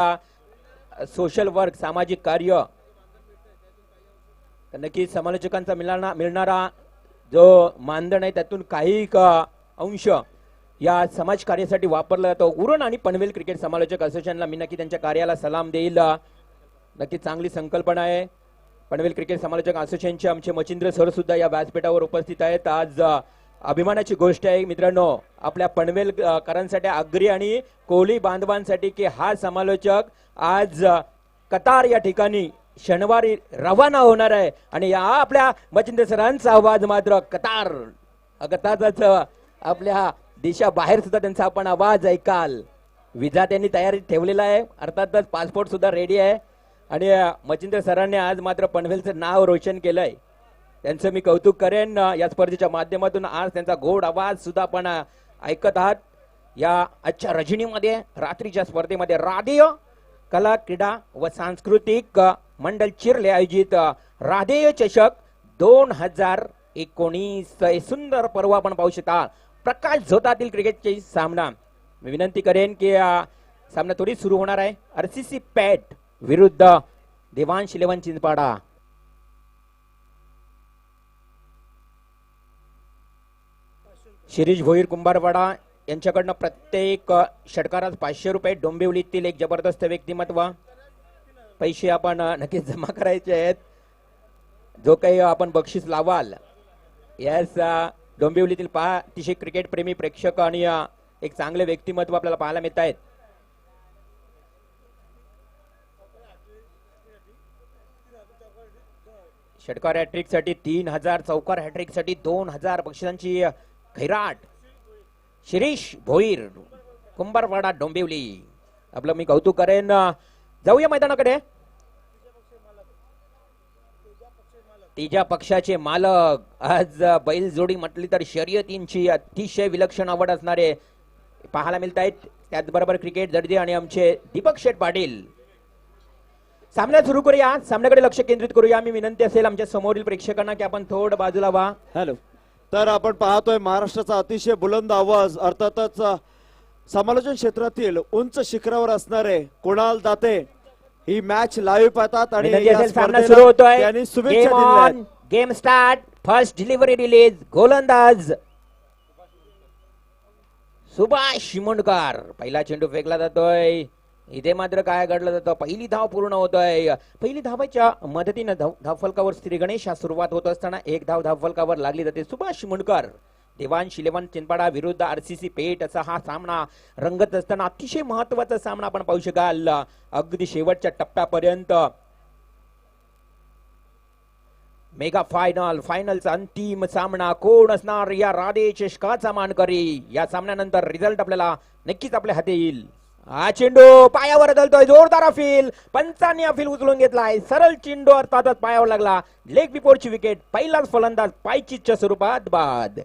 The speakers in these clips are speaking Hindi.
सोशल वर्क सामाजिक कार्य तर नक्कीच समालोचकांचा मिळणारा जो मानधन आहे त्यातून काही अंश या समाज कार्यासाठी वापरला जातो. उरण आणि पनवेल क्रिकेट समालोचक असोसिएशनला मी नक्की त्यांच्या कार्याला सलाम देईल. नक्की चांगली संकल्पना आहे. पनवेल क्रिकेट समालोचक असोसिएशनचे आमचे मचिंद्र सर सुद्धा या व्यासपीठावर उपस्थित आहेत. आज अभिमानाची गोष्ट आहे मित्रांनो आपल्या पनवेलकरांसाठी अग्री आणि कोहली बांधवांसाठी की हा समालोचक आज कतार या ठिकाणी शनिवारी रवाना होणार आहे आणि या आपल्या मचिंद्र सरांचा आवाज मात्र कतारचाच आपल्या देशा बाहेर सुद्धा त्यांचा आपण आवाज ऐकाल. विजा त्यांनी तयारी ठेवलेला आहे, अर्थातच पासपोर्ट सुद्धा रेडी आहे आणि मचिंद्र सरांनी आज मात्र पनवेलचं नाव रोशन केलंय. त्यांचं मी कौतुक करेन. या स्पर्धेच्या माध्यमातून आज त्यांचा गोड आवाज सुद्धा आपण ऐकत आहात. या आजच्या रजनीमध्ये रात्रीच्या स्पर्धेमध्ये राधेय कला क्रीडा व सांस्कृतिक मंडळ चिरले आयोजित राधेय चषक 2019 सुंदर पर्व आपण पाहू शकता. प्रकाश झोतातील क्रिकेटचे सामना. मी विनंती करेन की सामना थोडी सुरू होणार आहे. आरसीसी पॅट विरुद्ध देवांश 11 चिंचपाडा. शिरीष भोईर कुंभारवाडा यांच्याकडनं प्रत्येक षटकारात 500 रुपये. डोंबिवलीतील एक जबरदस्त व्यक्तिमत्व. पैसे आपण नक्कीच जमा करायचे आहेत. जो काही आपण बक्षीस लावाल यास डोंबिवलीतील अतिशय क्रिकेट प्रेमी प्रेक्षक आणि एक चांगले व्यक्तिमत्व आपल्याला पाहायला मिळत आहेत. षटकार हॅट्रिक साठी 3000, चौकार हॅट्रिक साठी 2000 बक्षिसांची खैराट. शिरीष भोईर कुंभारवाडा डोंबिवली आपलं मी कौतुक करेन. जाऊया मैदानाकडे. तिच्या पक्षाचे मालक आज बैल जोडी म्हटली तर शर्यतींची अतिशय विलक्षण आवड असणारे पाहायला मिळत आहेत. त्याचबरोबर क्रिकेट दर्जे आणि आमचे दीपक शेठ पाटील. सामना सुरू करूया. सामन्याकडे लक्ष केंद्रित करूया. मी विनंती असेल आमच्या समोरील प्रेक्षकांना की आपण थोडं बाजूला व्हा. हॅलो. तर आपण पाहतोय महाराष्ट्राचा अतिशय बुलंद आवाज, अर्थातच समालोचन क्षेत्रातील उंच शिखरावर असणारे कुणाल दाते ही मॅच लाईव्ह पाहतात आणि सामना सुरू होतोय. त्यांनी शुभेच्छा दिल्या आहेत. Game start. First delivery release. गोलंदाज सुभाष शिमोणकर. पहिला चेंडू फेकला जातोय. इथे मात्र काय घडलं जातं. पहिली धाव पूर्ण होतोय. पहिली धावाच्या मदतीनं धावफलकावर श्री गणेश सुरुवात होत असताना एक धाव धावफलकावर लागली जाते. सुभाष शिमोणकर. देवांश 11 चिंचपाडा विरुद्ध आरसीसी पेठ असा हा सामना रंगत असताना अतिशय महत्वाचा सामना आपण पाहू शकाल. अगदी शेवटच्या टप्प्यापर्यंत मेगा फायनलचा अंतिम सामना कोण असणार या राधे चषकाचा मानकरी. या सामन्यानंतर रिझल्ट आपल्याला नक्कीच आपल्या हाती येईल. हा चेंडू पायावर धलतोय. जोरदार अपील. पंचांनी अपील उचलून घेतलाय. सरळ चेंडू अर्थातच पायावर लागला. लेग बिफोरची विकेट. पहिलाच फलंदाज पायचीच्या स्वरूपात बाद.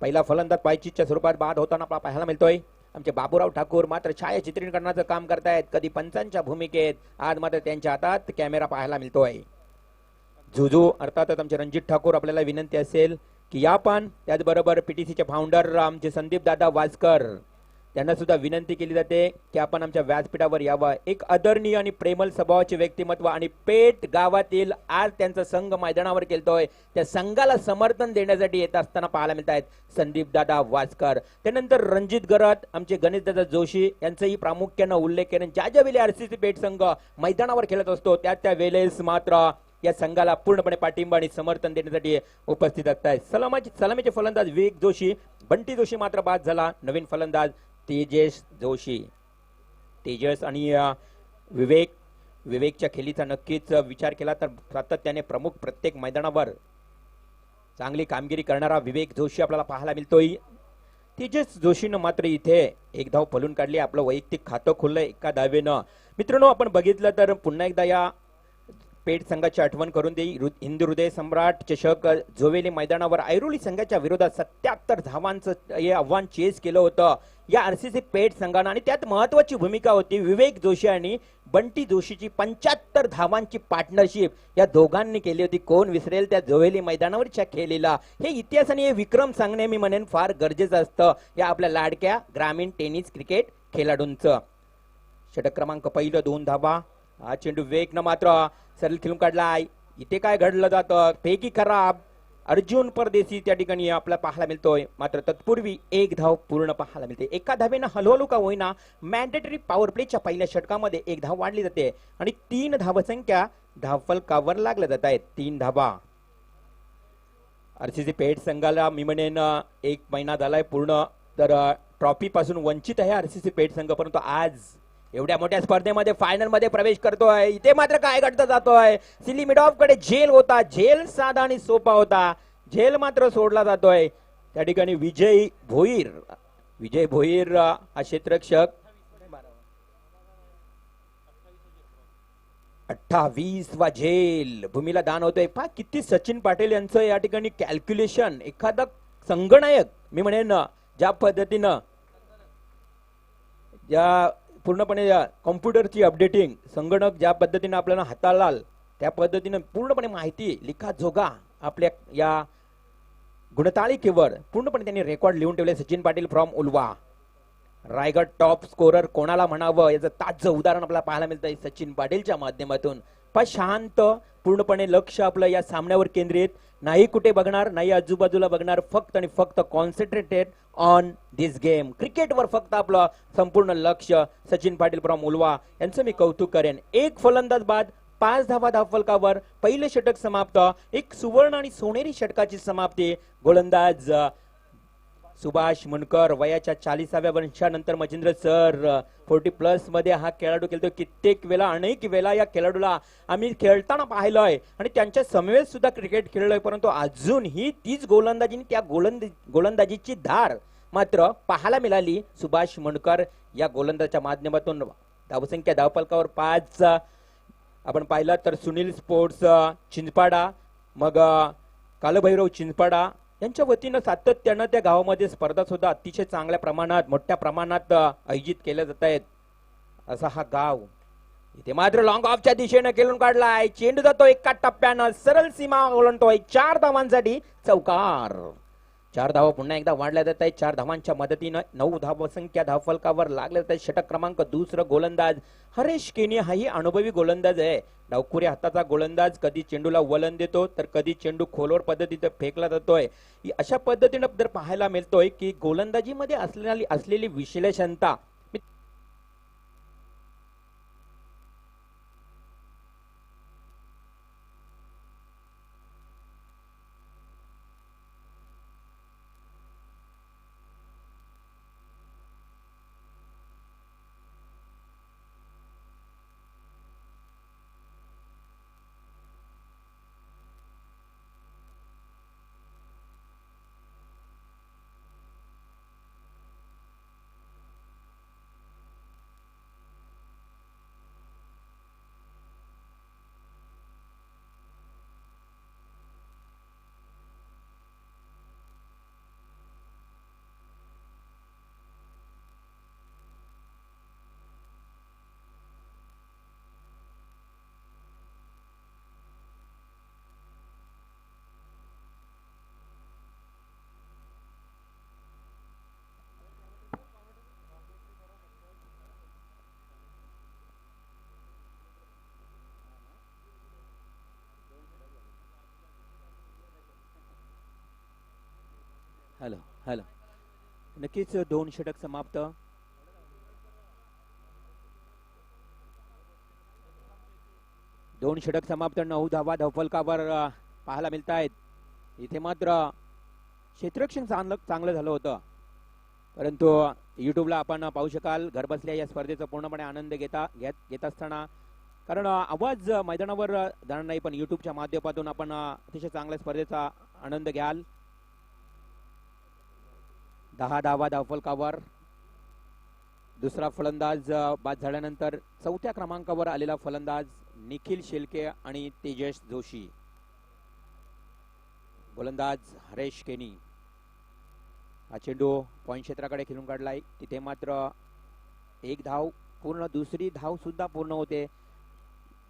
पहिला फलंदाज पायचीच्या स्वरूपात बाद होताना आपला पाहायला मिळतोय. आमचे बाबूराव ठाकूर मात्र छायाचित्रीकरणाचं काम करतायत. कधी पंचांच्या भूमिकेत, आज मात्र त्यांच्या हातात कॅमेरा पाहायला मिळतोय. जुजू अर्थातच आमचे रणजित ठाकूर. आपल्याला विनंती असेल की या पण त्याचबरोबर पीटीसीचे फाउंडर आमचे संदीप दादा वाजकर त्यांना सुद्धा विनंती केली जाते की आपण आमच्या व्यासपीठावर यावं. एक आदरणीय आणि प्रेमळ स्वभावाचे व्यक्तिमत्व आणि पेठ गावातील आज त्यांचा संघ मैदानावर खेळतोय. त्या संघाला समर्थन देण्यासाठी येत असताना पाहायला मिळत आहेत संदीप दादा वाजकर. त्यानंतर रणजित गरत, आमचे गणेश दादा जोशी यांचाही प्रामुख्यानं उल्लेख केला. ज्या वेळी आरसीसी पेठ संघ मैदानावर खेळत असतो त्या वेळेस मात्र या संघाला पूर्णपणे पाठिंबा आणि समर्थन देण्यासाठी उपस्थित असतात. सलामीचे फलंदाज विवेक जोशी. बंटी जोशी मात्र बाद झाला. नवीन फलंदाज तेजस जोशी. तेजस आणि विवेकच्या खेळीचा नक्कीच विचार केला तर सातत्याने प्रमुख प्रत्येक मैदानावर चांगली कामगिरी करणारा विवेक जोशी आपल्याला पाहायला मिळतोय. तेजस जोशीनं मात्र इथे एक धाव पळून काढली. आपलं वैयक्तिक खातं खोललं एका धावेनं. मित्रांनो आपण बघितलं तर पुन्हा एकदा या पेठ संघाची आठवण करून देई. हिंदू हृदय सम्राट चषक जोवेली मैदानावर ऐरोली संघाच्या विरोधात 77 धावांचं हे आव्हान चेस केलं होतं या आरसीसी पेठ संघानं आणि त्यात महत्वाची भूमिका होती विवेक जोशी आणि बंटी जोशीची. 75 धावांची पार्टनरशिप या दोघांनी केली होती. कोण विसरेल त्या जोवेली मैदानावरच्या खेळीला. हे इतिहास आणि हे विक्रम सांगणे मी म्हणेन फार गरजेचं असतं या आपल्या लाडक्या ग्रामीण टेनिस क्रिकेट खेळाडूंचं. षटक क्रमांक पहिलं 2 धावा. हा चेंडू वेग न मात्र सरळ खेळून काढलाय. इथे काय घडलं जातं, पैकी खराब अर्जुन परदेशी त्या ठिकाणी आपल्याला पाहायला मिळतोय. मात्र तत्पूर्वी एक धाव पूर्ण पाहायला मिळते. एका धावेनं हलवलू का होईना मॅन्डेटरी पॉवर प्लेच्या पहिल्या षटकामध्ये एक धाव वाढली जाते आणि 3 धावसंख्या धावफलकावर लागल्या जात आहेत. 3 धावा. आरसीसी पेठ संघाला मी म्हणेन 1 महिना झालाय पूर्ण तर ट्रॉफी पासून वंचित आहे आरसीसी पेठ संघ, परंतु आज एवढ्या मोठ्या स्पर्धेमध्ये फायनल मध्ये प्रवेश करतोय. इथे मात्र काय घडतं जातोय, सिली मिडॉफ कडे झेल होता, झेल साधा आणि सोपा होता, झेल मात्र सोडला जातोय. त्या ठिकाणी विजय भोईर हा क्षेत्ररक्षक 28 वा झेल भूमीला दान होतोय. पहा किती सचिन पाटील यांचं या ठिकाणी कॅल्क्युलेशन. एखादा संगणक मी म्हणेन ज्या पद्धतीनं ज्या पूर्णपणे कॉम्प्युटरची अपडेटिंग संगणक ज्या पद्धतीने आपल्याला हाताळाल त्या पद्धतीने पूर्णपणे माहिती लिखाजोगा आपल्या या गुणतालिकेवर पूर्णपणे त्यांनी रेकॉर्ड लिहून ठेवले. Sachin Patil from Ulwa, Raigad top scorer कोणाला म्हणावं याचं ताजं उदाहरण आपल्याला पाहायला मिळतंय सचिन पाटीलच्या माध्यमातून. पण शांत पूर्णपणे लक्ष आपलं या सामन्यावर केंद्रित, नाही कुठे बघणार, नाही आजूबाजूला बघणार, फक्त आणि फक्त कॉन्सन्ट्रेटेड ऑन दिस गेम. क्रिकेटवर फक्त आपलं संपूर्ण लक्ष. सचिन पाटील फ्रॉम उलवा यांचं मी कौतुक करेन. एक फलंदाज बाद, 5 धावा धावफलकावर, पहिले षटक समाप्त, एक सुवर्ण आणि सोनेरी षटकाची समाप्ती. गोलंदाज सुभाष मुनकर वयाच्या 40व्या वर्षानंतर मच्छिंद्र सर 40+ मध्ये हा खेळाडू खेळतो. कित्येक वेळा अनेक वेळा या खेळाडूला आम्ही खेळताना पाहिलंय आणि त्यांच्या समवेत सुद्धा क्रिकेट खेळलोय, परंतु अजूनही तीच गोलंदाजीने त्या गोलंदाजीची धार मात्र पाहायला मिळाली. सुभाष मुनकर या गोलंदाजाच्या माध्यमातून धावसंख्या धावफलकावर 5 आपण पाहिलं तर सुनील स्पोर्ट्स चिंचपाडा, मग कालभैरव चिंचपाडा यांच्या वतीनं सातत्यानं त्या गावामध्ये स्पर्धा सुद्धा अतिशय चांगल्या प्रमाणात मोठ्या प्रमाणात आयोजित केल्या जात आहेत. असा हा गाव. इथे मात्र लॉंग ऑफच्या दिशेनं खेळून काढलाय. चेंडू जातो एका टप्प्यानं सरळ सीमा ओलांडतोय. 4 धावांसाठी चौकार. 4 धावा पुन्हा एकदा वाढल्या जात आहेत. 4 धावांच्या मदतीनं 9 धावसंख्या धावफलकावर लागल्या जात आहेत. षटक क्रमांक 2 गोलंदाज हरेश केनी हाही अनुभवी गोलंदाज आहे. डावखुरी हाताचा गोलंदाज कधी चेंडूला वलन देतो तर कधी चेंडू खोलवर पद्धतीने फेकला जातोय. अशा पद्धतीनं जर पाहायला मिळतोय की गोलंदाजीमध्ये असलेली विश्लेषणता हॅलो नक्कीच 2 षटक समाप्त. दोन षटक समाप्त, 9 धावा धावफलकावर पाहायला मिळत आहेत. इथे मात्र क्षेत्ररक्षण चांगलं झालं होतं, परंतु युट्यूबला आपण पाहू शकाल घर बसल्या या स्पर्धेचा पूर्णपणे आनंद घेत असताना, कारण आवाज मैदानावर जाणार नाही पण युट्यूबच्या माध्यमातून आपण अतिशय चांगल्या स्पर्धेचा आनंद घ्याल. 10 धावा धावफलकावर. दुसरा फलंदाज बाद झाल्यानंतर 4थ्या क्रमांकावर आलेला फलंदाज निखिल शेलके आणि तेजस जोशी. गोलंदाज हरेश केनी. हा चेंडू पॉइंट क्षेत्राकडे खेळून काढलाय. तिथे मात्र 1 धाव पूर्ण, दुसरी धाव सुद्धा पूर्ण होते.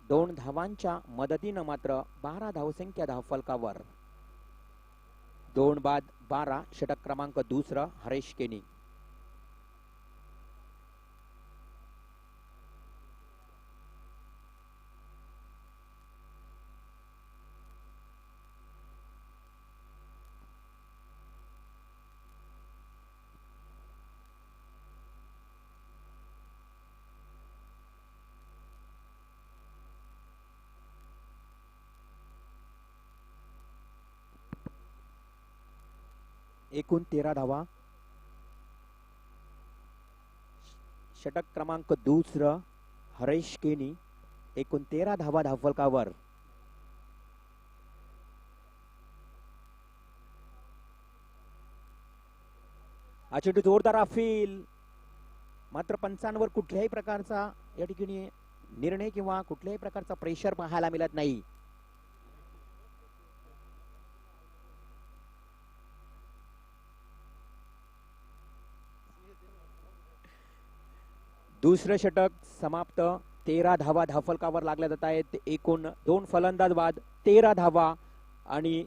2 धावांच्या मदतीनं मात्र 12 धावसंख्या धावफलकावर. 2 बाद 12. षटक क्रमांक 2 हरेश केनी. एकूण 13 धावा. षटक क्रमांक दुसरं हरेश केनी एकूण 13 धावा धावफलकावर. हा चेंडू जोरदार अपील, मात्र पंचांवर कुठल्याही प्रकारचा या ठिकाणी निर्णय किंवा कुठल्याही प्रकारचा प्रेशर पाहायला मिळत नाही. दुसरं षटक समाप्त. 13 धावा धावफलकावर लागल्या जात आहेत. एकूण 2 फलंदाज बाद 13 धावा आणि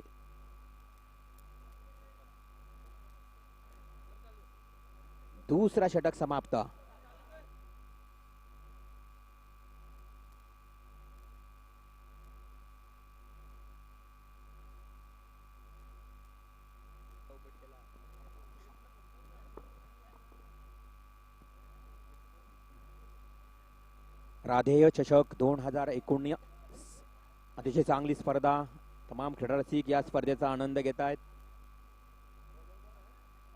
दुसरा षटक समाप्त. राधेय चषक 2019 अतिशय चांगली स्पर्धा. तमाम खेळाडू या स्पर्धेचा आनंद घेत आहेत.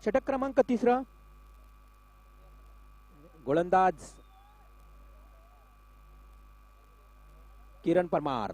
षटक क्रमांक 3 गोलंदाज किरण परमार.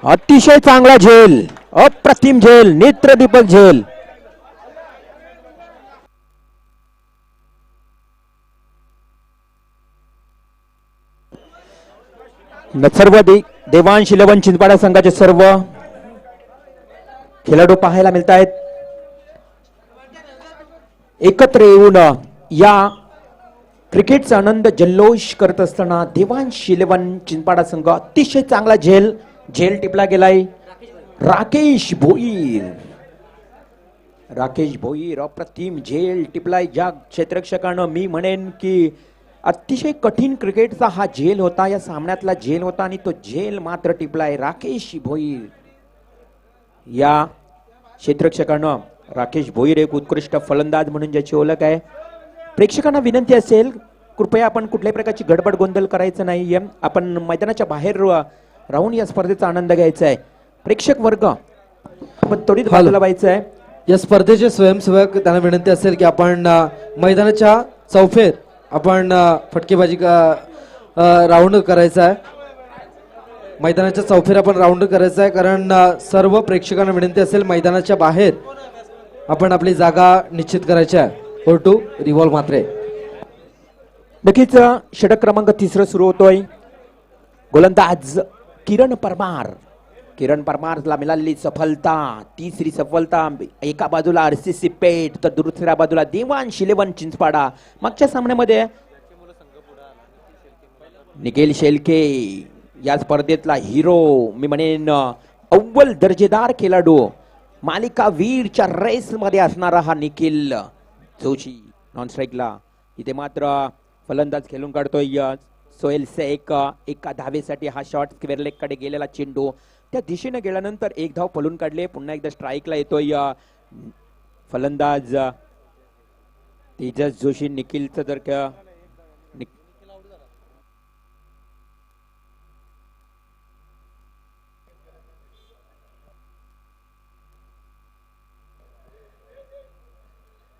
अतिशय चांगला झेल, अप्रतिम झेल, नेत्रदीपक झेल. सर्व देवांश 11 चिंचपाडा संघाचे सर्व खेळाडू पाहायला मिळत आहेत. एकत्र येऊन या क्रिकेटचा आनंद जल्लोष करत असताना देवांश 11 चिंचपाडा संघ अतिशय चांगला झेल टिपला गेलाय. राकेश भोईर अप्रतिम झेल टिपलाय. ज्या क्षेत्ररक्षकानं मी म्हणेन की अतिशय कठीण क्रिकेटचा हा झेल होता, या सामन्यातला झेल होता आणि तो झेल मात्र टिपलाय. राकेश भोईर या क्षेत्ररक्षकानं, राकेश भोईर एक उत्कृष्ट फलंदाज म्हणून ज्याची ओळख आहे. प्रेक्षकांना विनंती असेल, कृपया आपण कुठल्याही प्रकारची गडबड गोंधळ करायचं नाही. आपण मैदानाच्या बाहेर राहून या स्पर्धेचा आनंद घ्यायचा आहे. प्रेक्षक वर्ग आपण त्वरित बाजूला व्हायचं आहे. या स्पर्धेचे स्वयंसेवक त्यांना विनंती असेल की आपण मैदानाच्या चौफेर आपण फटकेबाजी राऊंड करायचा आहे. मैदानाच्या चौफेर आपण राऊंड करायचा आहे, कारण सर्व प्रेक्षकांना विनंती असेल मैदानाच्या बाहेर आपण आपली जागा निश्चित करायची आहे. फोर रिव्हॉल्व मात्रे. नक्कीच षटक क्रमांक 3 सुरू होतोय. गोलंदाज किरण परमारला मिळालेली सफलता, तिसरी सफलता. एका बाजूला आरसीसी पेठ तर दुसऱ्या बाजूला देवांश 11 चिंचपाडा. मागच्या सामन्यामध्ये निखिल शेळके या स्पर्धेतला हिरो, मी म्हणेन अव्वल दर्जेदार खेळाडू, मालिका वीरच्या रेस मध्ये असणारा हा निखिल जोशी. नॉन स्ट्राईकला इथे मात्र फलंदाज खेळून काढतोय सोहेल शेख. एका धावेसाठी हा शॉट स्क्वेअर लेग कडे गेलेला चेंडू त्या दिशेने गेल्यानंतर एक धाव पळून काढले. पुन्हा एकदा स्ट्राईकला येतोय फलंदाज तेजस जोशी. निखिलचं जर का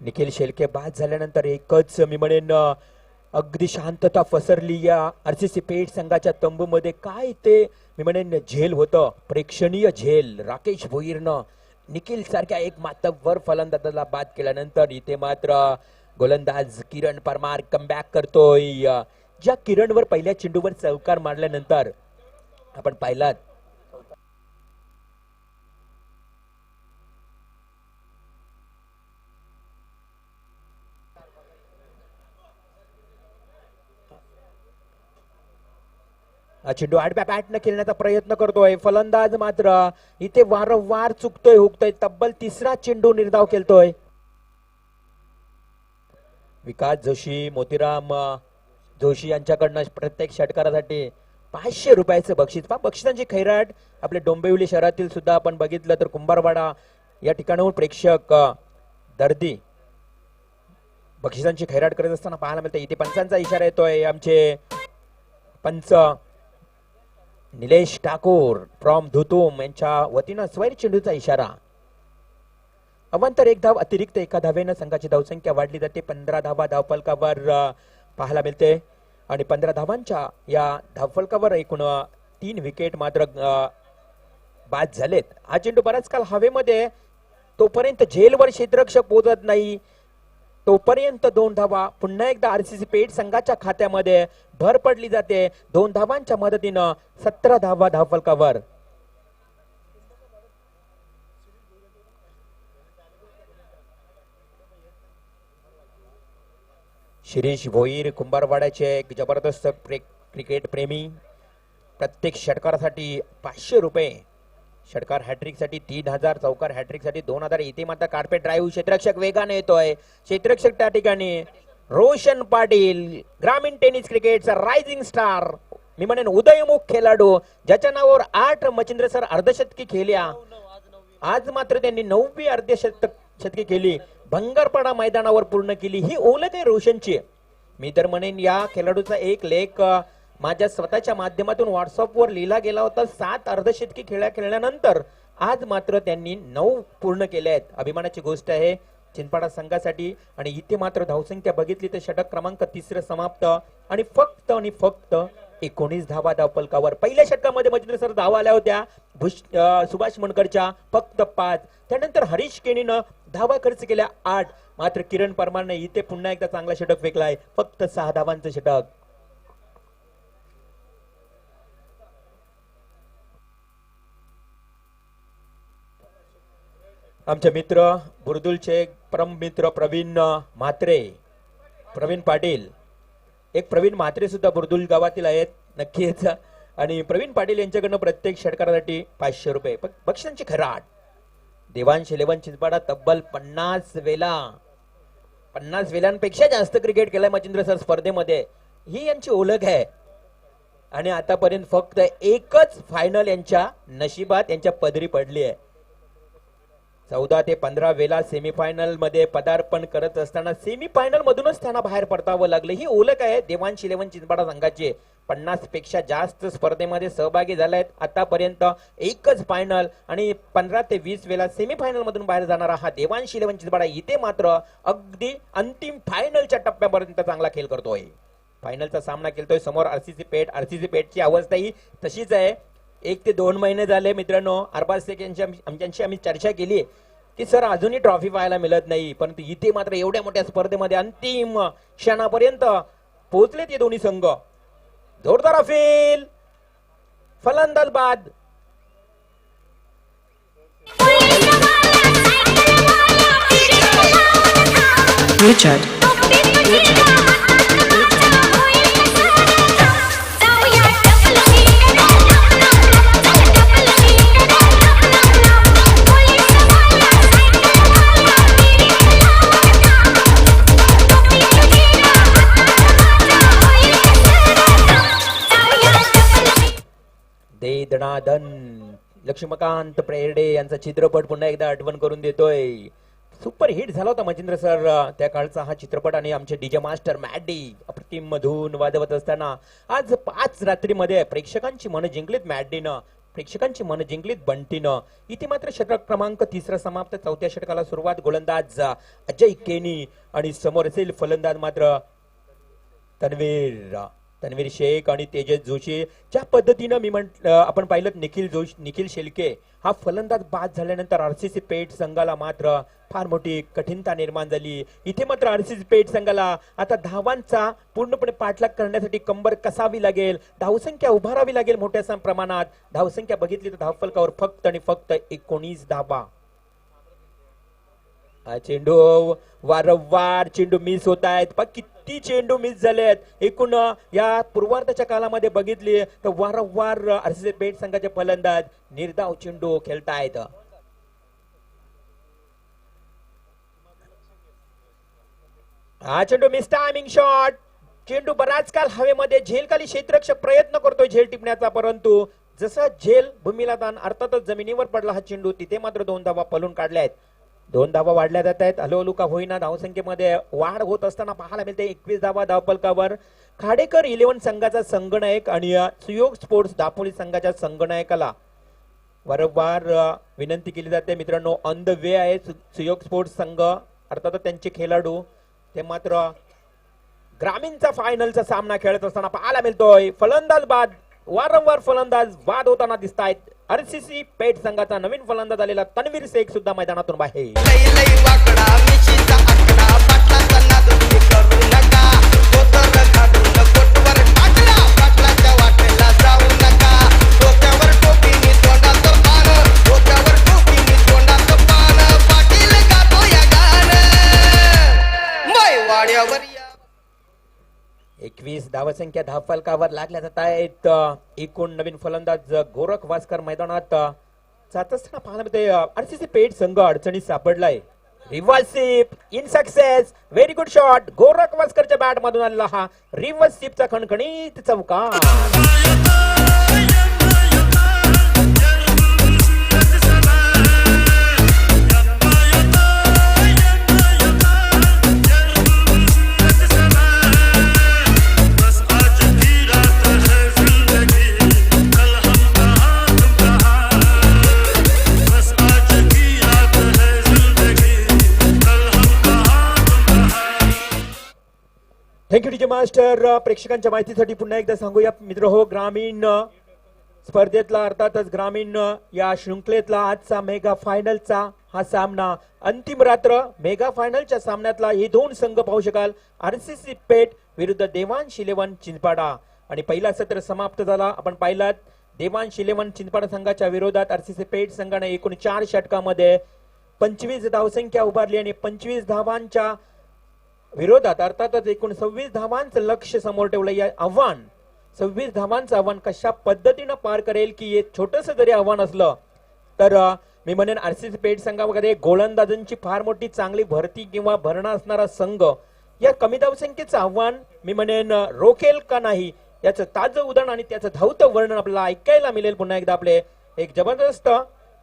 निखिल शेळके बाद झाल्यानंतर एकच मी म्हणेन अगदी शांतता पसरली या आरसीसी पेठ संघाच्या तंबूमध्ये. काय ते मी म्हणेन झेल होतं, प्रेक्षणीय झेल. राकेश भोईरनं निखिल सारख्या एक मातब्बर फलंदाजाला बाद केल्यानंतर इथे मात्र गोलंदाज किरण परमार कमबॅक करतोय. ज्या किरणवर पहिल्या चेंडूवर चौकार मारल्यानंतर आपण पाहिलात चेंडू आडव्या बॅटनं खेळण्याचा प्रयत्न करतोय. फलंदाज मात्र इथे वारंवार चुकतोय, हुकतोय. तब्बल 3रा चेंडू निर्धाव खेळतोय. विकास जोशी, मोतीराम जोशी यांच्याकडनं प्रत्येक षटकारासाठी 500 रुपयाचं बक्षीस. पहा बक्षिसांची खैराट आपल्या डोंबिवली शहरातील सुद्धा आपण बघितलं तर कुंभारवाडा या ठिकाणाहून प्रेक्षक दर्दी बक्षिसांची खैराट करत असताना पाहायला मिळते. इथे पंचांचा इशारा येतोय. आमचे पंच निलेश ठाकूर फ्रॉम धुतुम यांच्या वतीनं स्वैर चेंडूचा इशारा. अवांतर एक धाव अतिरिक्त एका धावेनं संघाची धावसंख्या वाढली जाते. 15 धावा धावफलकावर पाहायला मिळते आणि 15 धावांच्या या धावफलकावर एकूण 3 विकेट मात्र बाद झालेत. हा चेंडू बराच काळ हवेमध्ये तोपर्यंत झेलवर क्षेत्ररक्षक पोहोचत नाही तोपर्यंत 2 धावा पुन्हा एकदा आरसीसी पेठ संघाच्या खात्यामध्ये भर पडली जाते. 2 धावांच्या मदतीनं 17 धावा धावफलकावर. शिरीष भोईर कुंभारवाड्याचे एक जबरदस्त क्रिकेट प्रेमी. प्रत्येक षटकारासाठी 500 रुपये. षटकार हॅट्रिक साठी 3000, चौकार हॅट्रिक साठी 2000. इथे मात्र कार्पेट ड्राईव्ह क्षेत्ररक्षक वेगाने येतोय. क्षेत्ररक्षक त्या ठिकाणी रोशन पाटील ग्रामीण टेनिस क्रिकेटचा रायझिंग स्टार मी म्हणेन उदयमुख खेळाडू ज्याच्या नावावर 8 मचिंद्र सर अर्धशतकी खेळल्या. आज मात्र त्यांनी 9वी अर्धशतकी केली. भंगारपाडा मैदानावर पूर्ण केली. ही ओळख आहे रोशनची. मी तर म्हणेन या खेळाडूचा एक लेख माझ्या स्वतःच्या माध्यमातून व्हॉट्सअपवर लिहिला गेला होता. 7 अर्धशतकी खेळल्यानंतर आज मात्र त्यांनी 9 पूर्ण केले आहेत. अभिमानाची गोष्ट आहे चिंचपाडा संघासाठी. आणि इथे मात्र धावसंख्या बघितली तर षटक क्रमांक 3 समाप्त आणि फक्त 19 धावा धावफलकावर. पहिल्या षटकामध्ये मचिंद्र सर धावा आल्या होत्या सुभाष मनकरच्या फक्त 5. त्यानंतर हरीश केनीनं धावा खर्च केल्या 8. मात्र किरण परमारने इथे पुन्हा एकदा चांगला षटक फेकलाय. फक्त 6 धावांचं षटक. आमचे मित्र बुरदुलचे परम मित्र प्रवीण म्हात्रे प्रवीण पाटील. एक प्रवीण म्हात्रे सुद्धा बुरदुल गावातील आहेत नक्कीच. आणि प्रवीण पाटील यांच्याकडनं प्रत्येक षटकारासाठी 500 रुपये. बक्षिसांची खराट. देवांश 11 चिंचपाडा तब्बल 50 वेळांपेक्षा जास्त क्रिकेट केलंय मचिंद्र सर स्पर्धेमध्ये. ही यांची ओळख आहे. आणि आतापर्यंत फक्त एकच फायनल यांच्या नशिबात यांच्या पदरी पडली आहे. 14 ते 15 वेळा सेमीफायनल मध्ये पदार्पण करत असताना सेमीफायनल मधूनच त्यांना बाहेर पडतावं लागलं. ही ओळख आहे देवांश 11 चिंचपाडा संघाची. 50 पेक्षा जास्त स्पर्धेमध्ये सहभागी झालेत आतापर्यंत. एकच फायनल आणि 15 ते 20 वेळा सेमीफायनल मधून बाहेर जाणारा हा देवांश 11 चिंचपाडा इथे मात्र अगदी अंतिम फायनलच्या टप्प्यापर्यंत चांगला खेळ करतोय. फायनलचा सामना खेळतोय समोर आरसीसी पेठ. आरसीसी पेठची अवस्था ही तशीच आहे. 1 ते 2 महिने झाले मित्रांनो. अरबाज शेख यांच्याशी आम्ही चर्चा केली की सर अजूनही ट्रॉफी पाहायला मिळत नाही. परंतु इथे मात्र एवढ्या मोठ्या स्पर्धेमध्ये अंतिम क्षणापर्यंत पोहोचले ते दोन्ही संघ. जोरदार अपील फलंदाज बाद. Richard. दे दणादन लक्ष्मीकांत प्रेरडे यांचा चित्रपट पुन्हा एकदा आठवण करून देतोय. सुपर हिट झाला होता मचिंद्र सर त्या काळचा हा चित्रपट. आणि आमचे डीजे मास्टर मॅडी अप्रतिम मधून वाजवत असताना आज 5 रात्रीमध्ये प्रेक्षकांची मन जिंकलीत मॅडीनं. प्रेक्षकांची मन जिंकलीत बंटीनं. इथे मात्र षटक क्रमांक 3 समाप्त. 4थ्या षटकाला सुरुवात. गोलंदाज अजय केनी आणि समोर असेल फलंदाज मात्र तन्वीर शेख आणि तेजस जोशी. ज्या पद्धतीनं मी आपण पाहिलं निखिल शेलके हा फलंदाज बाद झाल्यानंतर आरसीसी पेठ संघाला मात्र फार मोठी कठीणता निर्माण झाली. इथे मात्र आरसीसी पेठ संघाला आता धावांचा पूर्णपणे पाठलाग करण्यासाठी कंबर कसावी लागेल. धावसंख्या उभारावी लागेल मोठ्या प्रमाणात. धावसंख्या बघितली तर धावफलकावर फक्त आणि फक्त 19 धावा. चेंडू वारंवार चेंडू मिस होत आहेत. किती चेंडू मिस झालेत. एकूण या पूर्वार्धाच्या कालामध्ये बघितली तर वारंवार आरसीसी पेठ संघाचे फलंदाज निर्धाव चेंडू खेळतायत. हा चेंडू मिस टायमिंग शॉट. चेंडू बराच काल हवेमध्ये झेलखाली क्षेत्ररक्षक प्रयत्न करतोय झेल टिपण्याचा, परंतु जसं झेल भूमीला ताण अर्थातच जमिनीवर पडला हा चेंडू, तिथे मात्र 2 धावा पळून काढल्या आहेत. 2 धावा वाढल्या जात आहेत. हळूहळू का होईना धावसंख्येमध्ये वाढ होत असताना पाहायला मिळते. 21 धावा धावफलकावर खाडेकर 11 संघाचा संगनायक आणि सुयोग स्पोर्ट्स दापोली संघाच्या संगनायकाला वारंवार विनंती केली जाते मित्रांनो, ऑन द वे आहे सुयोग स्पोर्ट्स संघ, अर्थात त्यांचे खेळाडू ते मात्र ग्रामीणचा फायनलचा सामना खेळत असताना पाहायला मिळतोय. फलंदाज बाद, वारंवार फलंदाज बाद होताना दिसत आहेत. आरसीसी पेठ संघाचा नवीन फलंदाज आलेला तन्वीर शेख सुद्धा मैदानातून बाहेर. एकवीस धावसंख्या धावफलकावर लागल्या जात आहेत. एकूण नवीन फलंदाज गोरख वास्कर मैदानात जात असताना पाहायला मिळते. आरसीसी पेठ संघ अडचणीत सापडलाय. Reverse sweep in success, very good shot. Gorakh वास्करच्या बॅट मधून आलेला हा रिव्हर्स स्वीपचा खणखणीत चौकार. Thank you TJ master. प्रेक्षकांच्या माहितीसाठी पुन्हा एकदा सांगूया मित्र हो, ग्रामीण स्पर्धेतला अर्थातच ग्रामीण या शृंखलेतला आजचा मेगा फायनलचा हा सामना अंतिम रात्र. मेगा फायनलच्या सामन्यातला हे 2 संघ पाहू शकाल. आरसीसी पेठ विरुद्ध देवांश 11 चिंचपाडा. आणि पहिला सत्र समाप्त झाला. आपण पाहिलात देवांश 11 चिंचपाडा संघाच्या विरोधात आरसीसी पेठ संघाने एकूण 4 षटकामध्ये 25 धावसंख्या उभारली आणि 25 धावांच्या विरोधात अर्थातच एकूण 26 धावांचं लक्ष समोर ठेवलं. या आव्हान 26 धावांचं आव्हान कशा पद्धतीनं पार करेल की एक छोटस जरी आव्हान असलं तर मी म्हणेन आरसीसी पेठ संघामध्ये गोलंदाजांची फार मोठी चांगली भरती किंवा भरणा असणारा संघ या कमी धावसंख्येचं आव्हान मी म्हणेन रोखेल का नाही याचं ताजं उदाहरण आणि त्याचं धावतं वर्णन आपल्याला ऐकायला मिळेल. पुन्हा एकदा आपले एक जबरदस्त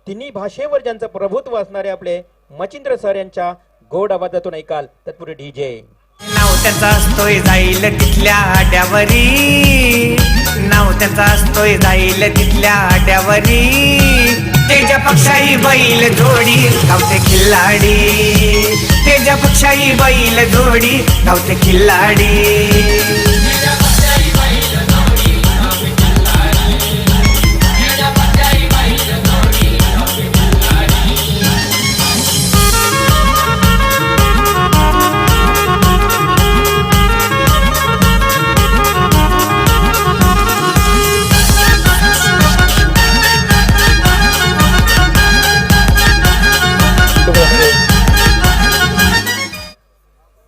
तिन्ही भाषेवर ज्यांचं प्रभुत्व असणारे आपले मचिंद्र सर यांच्या गोड आवाजातून ऐकाल. तत्पूर्वी डीजे नाव त्याचा असतोय जाईल तिथल्या आड्यावरी, नाव त्याचा असतोय जाईल तिथल्या आड्यावरी. तेजा पक्षाई बैल जोडी गावते खिल्लाडी, तेजा पक्षाई बैल जोडी गावते खिल्लाडी.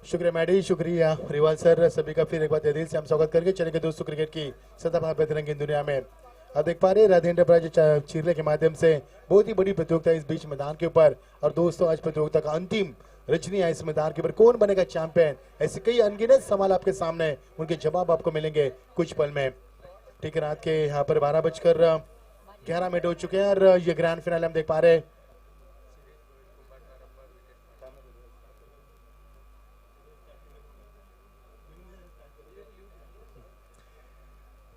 शुक्रिया मैडी, शुक्रिया रिवाल सर, सभी का फिर एक बार दिल से हम स्वागत करके चलेंगे दोस्तों क्रिकेट की सदाबहार रंगीन दुनिया में। अब देख पा रहे राधे एंटरप्राइज चिरले के माध्यम से बहुत ही बड़ी प्रतियोगिता इस बीच मैदान के ऊपर। और दोस्तों आज प्रतियोगिता का अंतिम रचनी है इस मैदान के ऊपर, कौन बनेगा चैंपियन, ऐसे कई अनगिनत सवाल आपके सामने, उनके जवाब आपको मिलेंगे कुछ पल में। ठीक है, रात के यहाँ पर 12:11 हो चुके हैं और ये ग्रैंड फिनाल हम देख पा रहे हैं।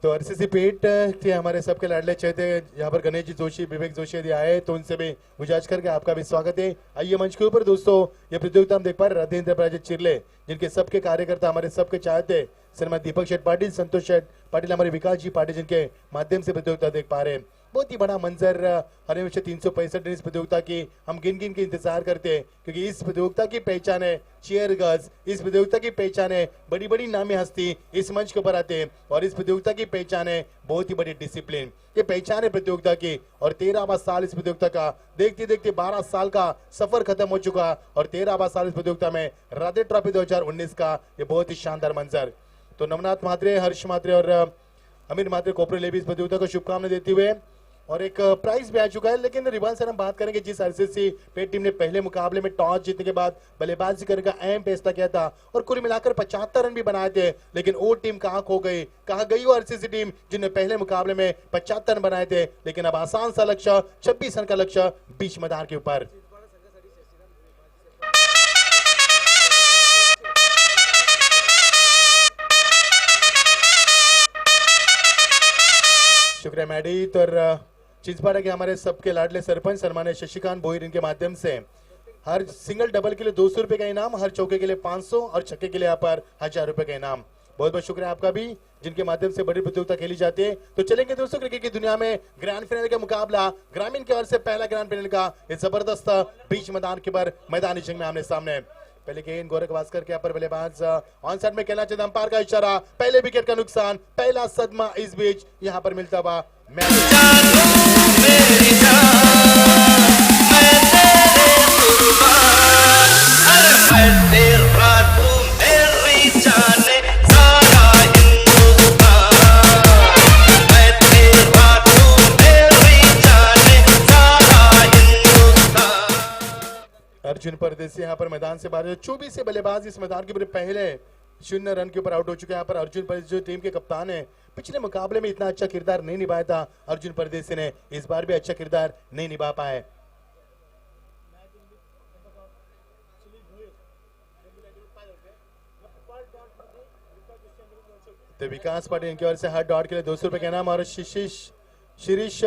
तो आरसीसी पेठ के हमारे सबके लाडले चेहते यहाँ पर गणेश जी जोशी, विवेक जोशी यदि आए तो उनसे भी गुजारिश करके आपका भी स्वागत है। आइए मंच के ऊपर दोस्तों, ये प्रतियोगिता हम देख पा रहे राधे एंटरप्राइजेज चिरले, जिनके सबके कार्यकर्ता हमारे सबके चाहते श्रीमान दीपक शेठ पाटिल, संतोष शेठ पाटिल, हमारे विकास जी पाटिल, जिनके माध्यम से प्रतियोगिता देख पा रहे हैं। बहुत ही बड़ा मंजर हमेशा 365 दिन इस प्रतियोगिता की हम गिन गिन के इंतजार करते हैं, क्योंकि इस प्रतियोगिता की पहचान है चेयर गर्ल्स, इस प्रतियोगिता की पहचान है बड़ी बड़ी नामी हस्ती इस मंच के ऊपर आते हैं, और इस प्रतियोगिता की पहचान है बहुत ही बड़ी डिसिप्लिन, ये पहचान है प्रतियोगिता की। और 13वां साल इस प्रतियोगिता का, देखते देखते 12 साल का सफर खत्म हो चुका और 13वां साल इस प्रतियोगिता में राधे ट्रॉफी 2019 का ये बहुत ही शानदार मंजर। तो नवनाथ म्हात्रे, हर्ष म्हात्रे और अमीर म्हात्रे कोपरे ले भी इस प्रतियोगिता को शुभकामनाएं देते हुए और एक प्राइज भी आ चुका है। लेकिन रिवाल सर हम बात करेंगे जिस आरसीसी पेट टीम ने पहले मुकाबले में टॉस जीतने के बाद बल्लेबाजी करने का अहम फैसला किया था और कुल मिलाकर 75 रन भी बनाए थे, लेकिन वो टीम कहां खो गई, कहां गई वो आरसीसी टीम जिन्होंने पहले मुकाबले में 75 रन बनाए थे। लेकिन अब आसान सा लक्ष्य 26 रन का लक्ष्य बीच मैदान के ऊपर। शुक्रिया मैडी। और चिंचपाड़ा के हमारे सबके लाडले सरपंच सम्मानित शशिकांत भोईर, इनके माध्यम से हर सिंगल डबल के लिए 200 रुपए का इनाम, हर चौके के लिए 500 और छक्के के लिए यहाँ पर 1000 रुपए का इनाम। बहुत बहुत शुक्रिया आपका भी, जिनके माध्यम से बड़ी प्रतियोगिता खेली जाती है। तो चलेंगे दोस्तों क्रिकेट की दुनिया में ग्रैंड फाइनल का मुकाबला, ग्रामीण की ओर से पहला ग्रैंड फाइनल का इस जबरदस्त बीच मैदान के पर मैदानी जंग में आमने सामने। पहले गेंद गोरख वास्कर के ऊपर बल्लेबाज ऑन साइड में खेलना चाहते, अंपायर का इशारा, पहले विकेट का नुकसान, पहला सदमा इस बीच यहाँ पर मिलता हुआ अर्जुन परदेसी यहाँ पर मैदान से बाहर। 24 से बल्लेबाज इस मैदान के पहले 0 रन के ऊपर आउट हो चुके हैं। यहाँ पर अर्जुन परदेसी जो टीम के कप्तान है, पिछले मुकाबले में इतना अच्छा किरदार नहीं निभाया था अर्जुन परदेसी ने, इस बार भी अच्छा किरदार नहीं निभा पाए। तो विकास पाटिल इनकी ओर से हर डॉट के लिए 200 रुपए का इनाम और शिरीष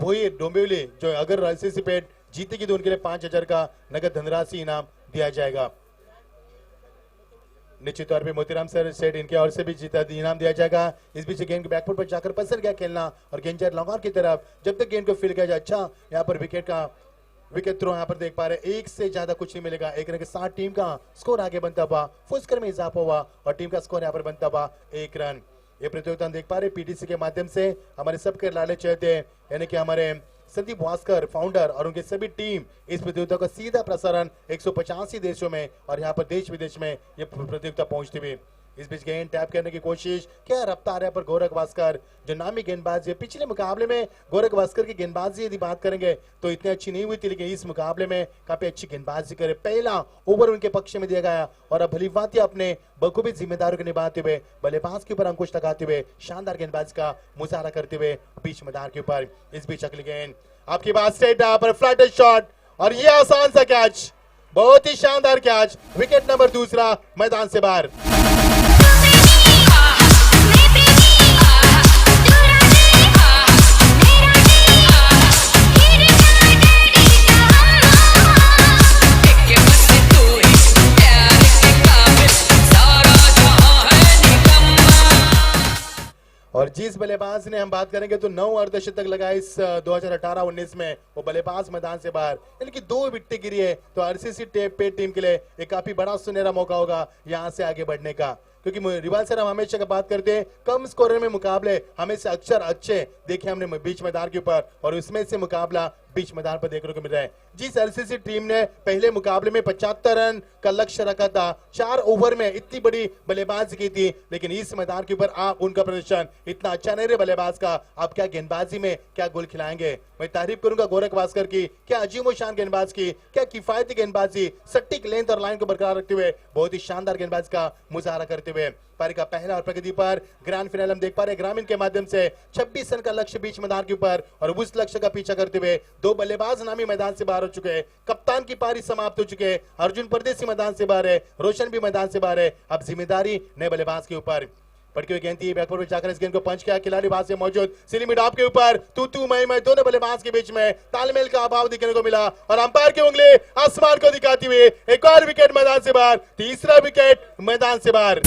भोईर डोंबिवली जो अगर आरसीसी पेट जीतेगी तो उनके लिए 5000 का नगद धनराशि इनाम दिया जाएगा। निश्चित तौर पे मोतीराम सर सेठ इनके ओर से भी जीता इनाम दिया जाएगा। इस बीच गेंद के बैकफुट पर जाकर पसंद गया खेलना और गेंद लॉन्गर की तरफ जब तक गेंद को फील किया जाए। अच्छा यहाँ पर विकेट थ्रो यहाँ पर देख पा रहे, एक से ज्यादा कुछ नहीं मिलेगा। एक रन के साथ टीम का स्कोर आगे बनता हुआ, फुल स्कोर में इजाफा हुआ और टीम का स्कोर यहाँ पर बनता हुआ 1 रन। ये प्रतियोगिता हम देख पा रहे पीटीसी के माध्यम से हमारे सबके लाले चहते यानी कि हमारे संदीप भास्कर फाउंडर और उनके सभी टीम इस प्रतियोगिता का सीधा प्रसारण 185 देशों में और यहाँ पर देश विदेश में ये प्रतियोगिता पहुंचती हुई। इस बीच गेंद टैप करने की कोशिश, क्या रफ्तार है पर गोरख वास्कर जो नामी गेंदबाज है। पिछले मुकाबले में गोरख वास्कर की गेंदबाजी यदि बात करेंगे तो इतनी अच्छी नहीं हुई थी, लेकिन इस मुकाबले में काफी अच्छी गेंदबाजी करे। पहला ओवर उनके पक्ष में दिया गया और अब भलीभांति अपने बखूबी जिम्मेदारियों को निभाते हुए बल्लेबाज के ऊपर अंकुश लगाते हुए शानदार गेंदबाजी का मुजाहरा करते हुए बीच मैदान के ऊपर। इस बीच अगली गेंद आपकी बात स्ट्रेट पर फ्लैट शॉट और ये आसान सा कैच, बहुत ही शानदार कैच, विकेट नंबर 2 मैदान से बाहर। और जिस बल्लेबाज ने हम बात करेंगे तो 9 अर्धशतक लगाए इस 2018-19 में, वो बल्लेबाज मैदान से बाहर, यानी कि 2 विकेट गिरी है। तो आरसीसी पे टीम के लिए एक काफी बड़ा सुनहरा मौका होगा यहां से आगे बढ़ने का, क्योंकि रिवाल सर हम हमेशा बात करते हैं कम स्कोर में मुकाबले हमेशा अक्सर अच्छे देखे हमने बीच मैदान के ऊपर, और उसमें से मुकाबला बीच मैदान पर देखने को मिल रहा है। जिस आरसीसी टीम ने पहले मुकाबले में 75 रन का लक्ष्य रखा था, 4 ओवर में इतनी बड़ी बल्लेबाजी की थी, लेकिन इस मैदान के ऊपर आप उनका प्रदर्शन इतना अच्छा नहीं रहे बल्लेबाज का। आप क्या गेंदबाजी में क्या गोल खिलाएंगे। मैं तारीफ करूंगा गोरख वास्कर की, क्या अजीमो शान गेंदबाज की, क्या किफायती गेंदबाजी, सटीक लेंथ और लाइन को बरकरार रखते हुए बहुत ही शानदार गेंदबाज का मुजाहरा करते हुए। पारी का पहला और प्रगति पर ग्रैंड फाइनल हम देख पा रहे ग्रामीण के माध्यम से 26 रन का लक्ष्य बीच मैदान के ऊपर, और उस लक्ष्य का पीछा करते हुए 2 बल्लेबाज नामी मैदान से बाहर हो चुके हैं। कप्तान की पारी समाप्त हो चुके हैं। अर्जुन परदेसी मैदान से बाहर है, रोशन भी मैदान से बाहर है। अब जिम्मेदारी नए बल्लेबाज के ऊपर। पटकी हुई गेंद थी, बैकफुट में जाकर इस गेंद को पंच किया, खिलाड़ी बात से मौजूद सिलीमिड आपके ऊपर, तू मैं दोनों बल्लेबाज के बीच में तालमेल का अभाव दिखने को मिला और अंपायर की उंगली आसमान को दिखाती हुई एक और विकेट मैदान से बाहर, तीसरा विकेट मैदान से बाहर।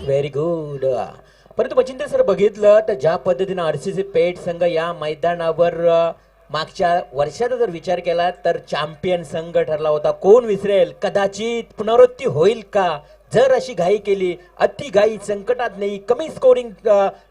Very good. परंतु बचिंद्र सर बघितलं तर ज्या पद्धतीने आरसीसी पेठ संघ या मैदानावर मागच्या वर्षाचा जर विचार केला तर चॅम्पियन संघ ठरला होता। कोण विसरेल, कदाचित पुनरावृत्ती होईल का जर अशी घाई केली, अति घाई संकटात नाही, कमी स्कोरिंग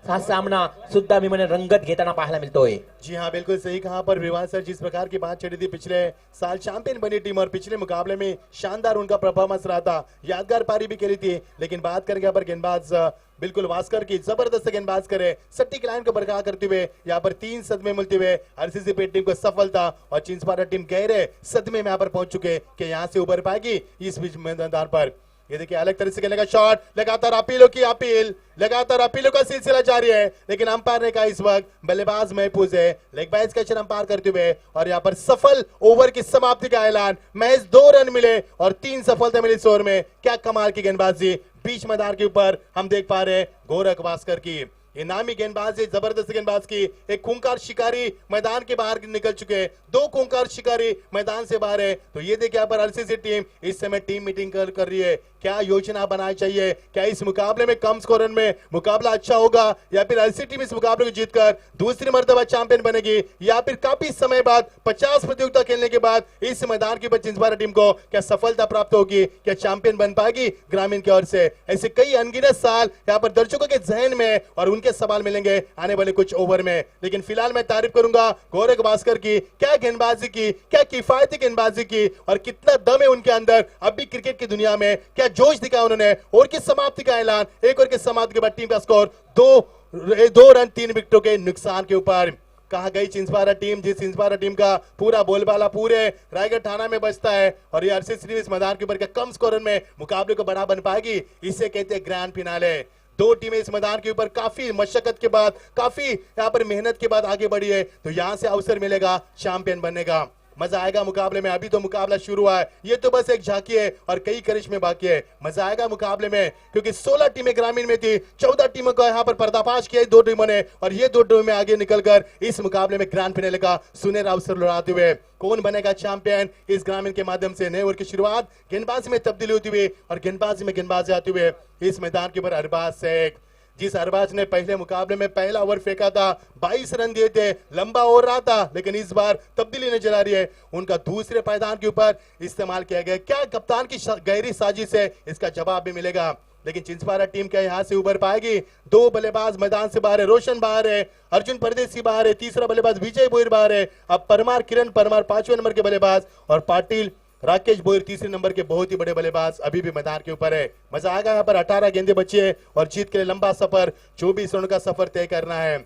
हा सामना सुद्धा मी म्हणे रंगत घेताना पाहायला मिळतोय. जी हाँ, बिल्कुल सही कहा पर विवाद सर, जिस प्रकार की बात चली थी पिछले साल चैंपियन बनी टीम और पिछले मुकाबले में शानदार उनका परफॉर्मेंस रहा था, यादगार पारी भी खेली थी, लेकिन बात करेंगे यहाँ पर गेंदबाज बिल्कुल वास्कर की, जबरदस्त गेंदबाज करे सटीक लाइन को बरकरार करते हुए यहाँ पर 3 सदमे मिलते हुए आरसीसी पेट टीम को सफलता और चिंचपाड़ा टीम गहरे सदमे में यहाँ पर पहुंच चुके कि यहाँ से उभर पाएगी इस बीच मैदान पर. ये देखिए अलग तरह से खेलने का शॉट, लगातार अपीलों की अपील, लगातार अपीलों का सिलसिला जारी है, लेकिन अंपायर ने कहा इस वक्त बल्लेबाज महफूज है. लेग बाइज का अंपायर करते हुए और यहाँ पर सफल ओवर की समाप्ति का ऐलान. महज 2 रन मिले और 3 सफलता मिली इस ओवर में. क्या कमाल की गेंदबाजी बीच मैदान के ऊपर हम देख पा रहे हैं गोरख भास्कर की. ये नामी गेंदबाज है, जबरदस्त गेंदबाज की. एक खूंखार शिकारी मैदान के बाहर निकल चुके हैं, 2 खूंखार शिकारी मैदान से बाहर है. तो ये देखिए यहाँ पर आरसीसी टीम इस समय टीम मीटिंग कर रही है. क्या योजना बनानी चाहिए, क्या इस मुकाबले में कम स्कोर में मुकाबला अच्छा होगा या फिर आरसीसी टीम इस मुकाबले को जीतकर दूसरी मर्तबा चैंपियन बनेगी, या फिर काफी समय बाद 50 प्रतियोगिता खेलने के बाद इस मैदान की चिंचपाड़ा टीम को क्या सफलता प्राप्त होगी, क्या चैंपियन बन पाएगी ग्रामीण की ओर से. ऐसे कई अनगिनत सवाल यहाँ पर दर्शकों के जहन में और उनके सवाल मिलेंगे आने वाले कुछ ओवर में. लेकिन फिलहाल मैं तारीफ करूंगा गोरख भास्कर की. क्या गेंदबाजी की, क्या किफायती गेंदबाजी की और कितना दम है उनके अंदर अभी क्रिकेट की दुनिया में. क्या जोश दिखाया उन्होंने. ओवर की समाप्ति का ऐलान, एक ओवर की समाप्ति के बाद टीम का स्कोर 2 रन 3 विकेटों के नुकसान के ऊपर. कहा गई चिंचपाड़ा टीम, जिस चिंचपाड़ा टीम का पूरा बोलबाला पूरे रायगढ़ थाना में बजता है और ये आरसीसी इस मैदान के ऊपर के कम स्कोर में मुकाबले को बड़ा बन पाएगी, इसे कहते हैं ग्रैंड फिनाले. 2 टीमें इस मैदान के ऊपर काफी मशक्कत के बाद, काफी यहाँ पर मेहनत के बाद आगे बढ़ी है. तो यहाँ से अवसर मिलेगा चैंपियन बनने का. मजा आएगा मुकाबले में. अभी तो मुकाबला शुरू हुआ है, ये तो बस एक झांकी है और कई करिश्मे बाकी है. मजा आएगा मुकाबले में क्योंकि 16 टीमें ग्रामीण में थी, 14 टीमों का यहाँ पर पर्दाफाश किया 2 टीमों ने और ये 2 टीमें आगे निकलकर इस मुकाबले में ग्रैंड फिनाले का सुनहरा अवसर लड़ाते हुए. कौन बनेगा चैंपियन इस ग्रामीण के माध्यम से. नए ओवर की शुरुआत, गेंदबाजी में तब्दीली होती हुई और गेंदबाजी में गेंदबाजी आते हुए इस मैदान के ऊपर अरबाज शेख. जिस अरबाज ने पहले मुकाबले में पहला ओवर फेंका था, 22 रन दिए थे, लंबा ओवर रहा था, लेकिन इस बार तब्दीली नजर आ रही है. उनका दूसरे पायदान के ऊपर इस्तेमाल किया गया. क्या कप्तान की गहरी साजिश है, इसका जवाब भी मिलेगा. लेकिन चिंचपाड़ा टीम क्या यहां से उभर पाएगी. 2 बल्लेबाज मैदान से बाहर है. रोशन बाहर है, अर्जुन परदेसी बाहर है, तीसरा बल्लेबाज विजय बोयर बाहर है. अब परमार, किरण परमार 5वें नंबर के बल्लेबाज और पाटिल राकेश बोयर तीसरे नंबर के बहुत ही बड़े बल्लेबाज अभी भी मैदान के ऊपर है. मजा आएगा. यहाँ पर 18 गेंदे बची है और जीत के लिए लंबा सफर 24 रनों का सफर तय करना है.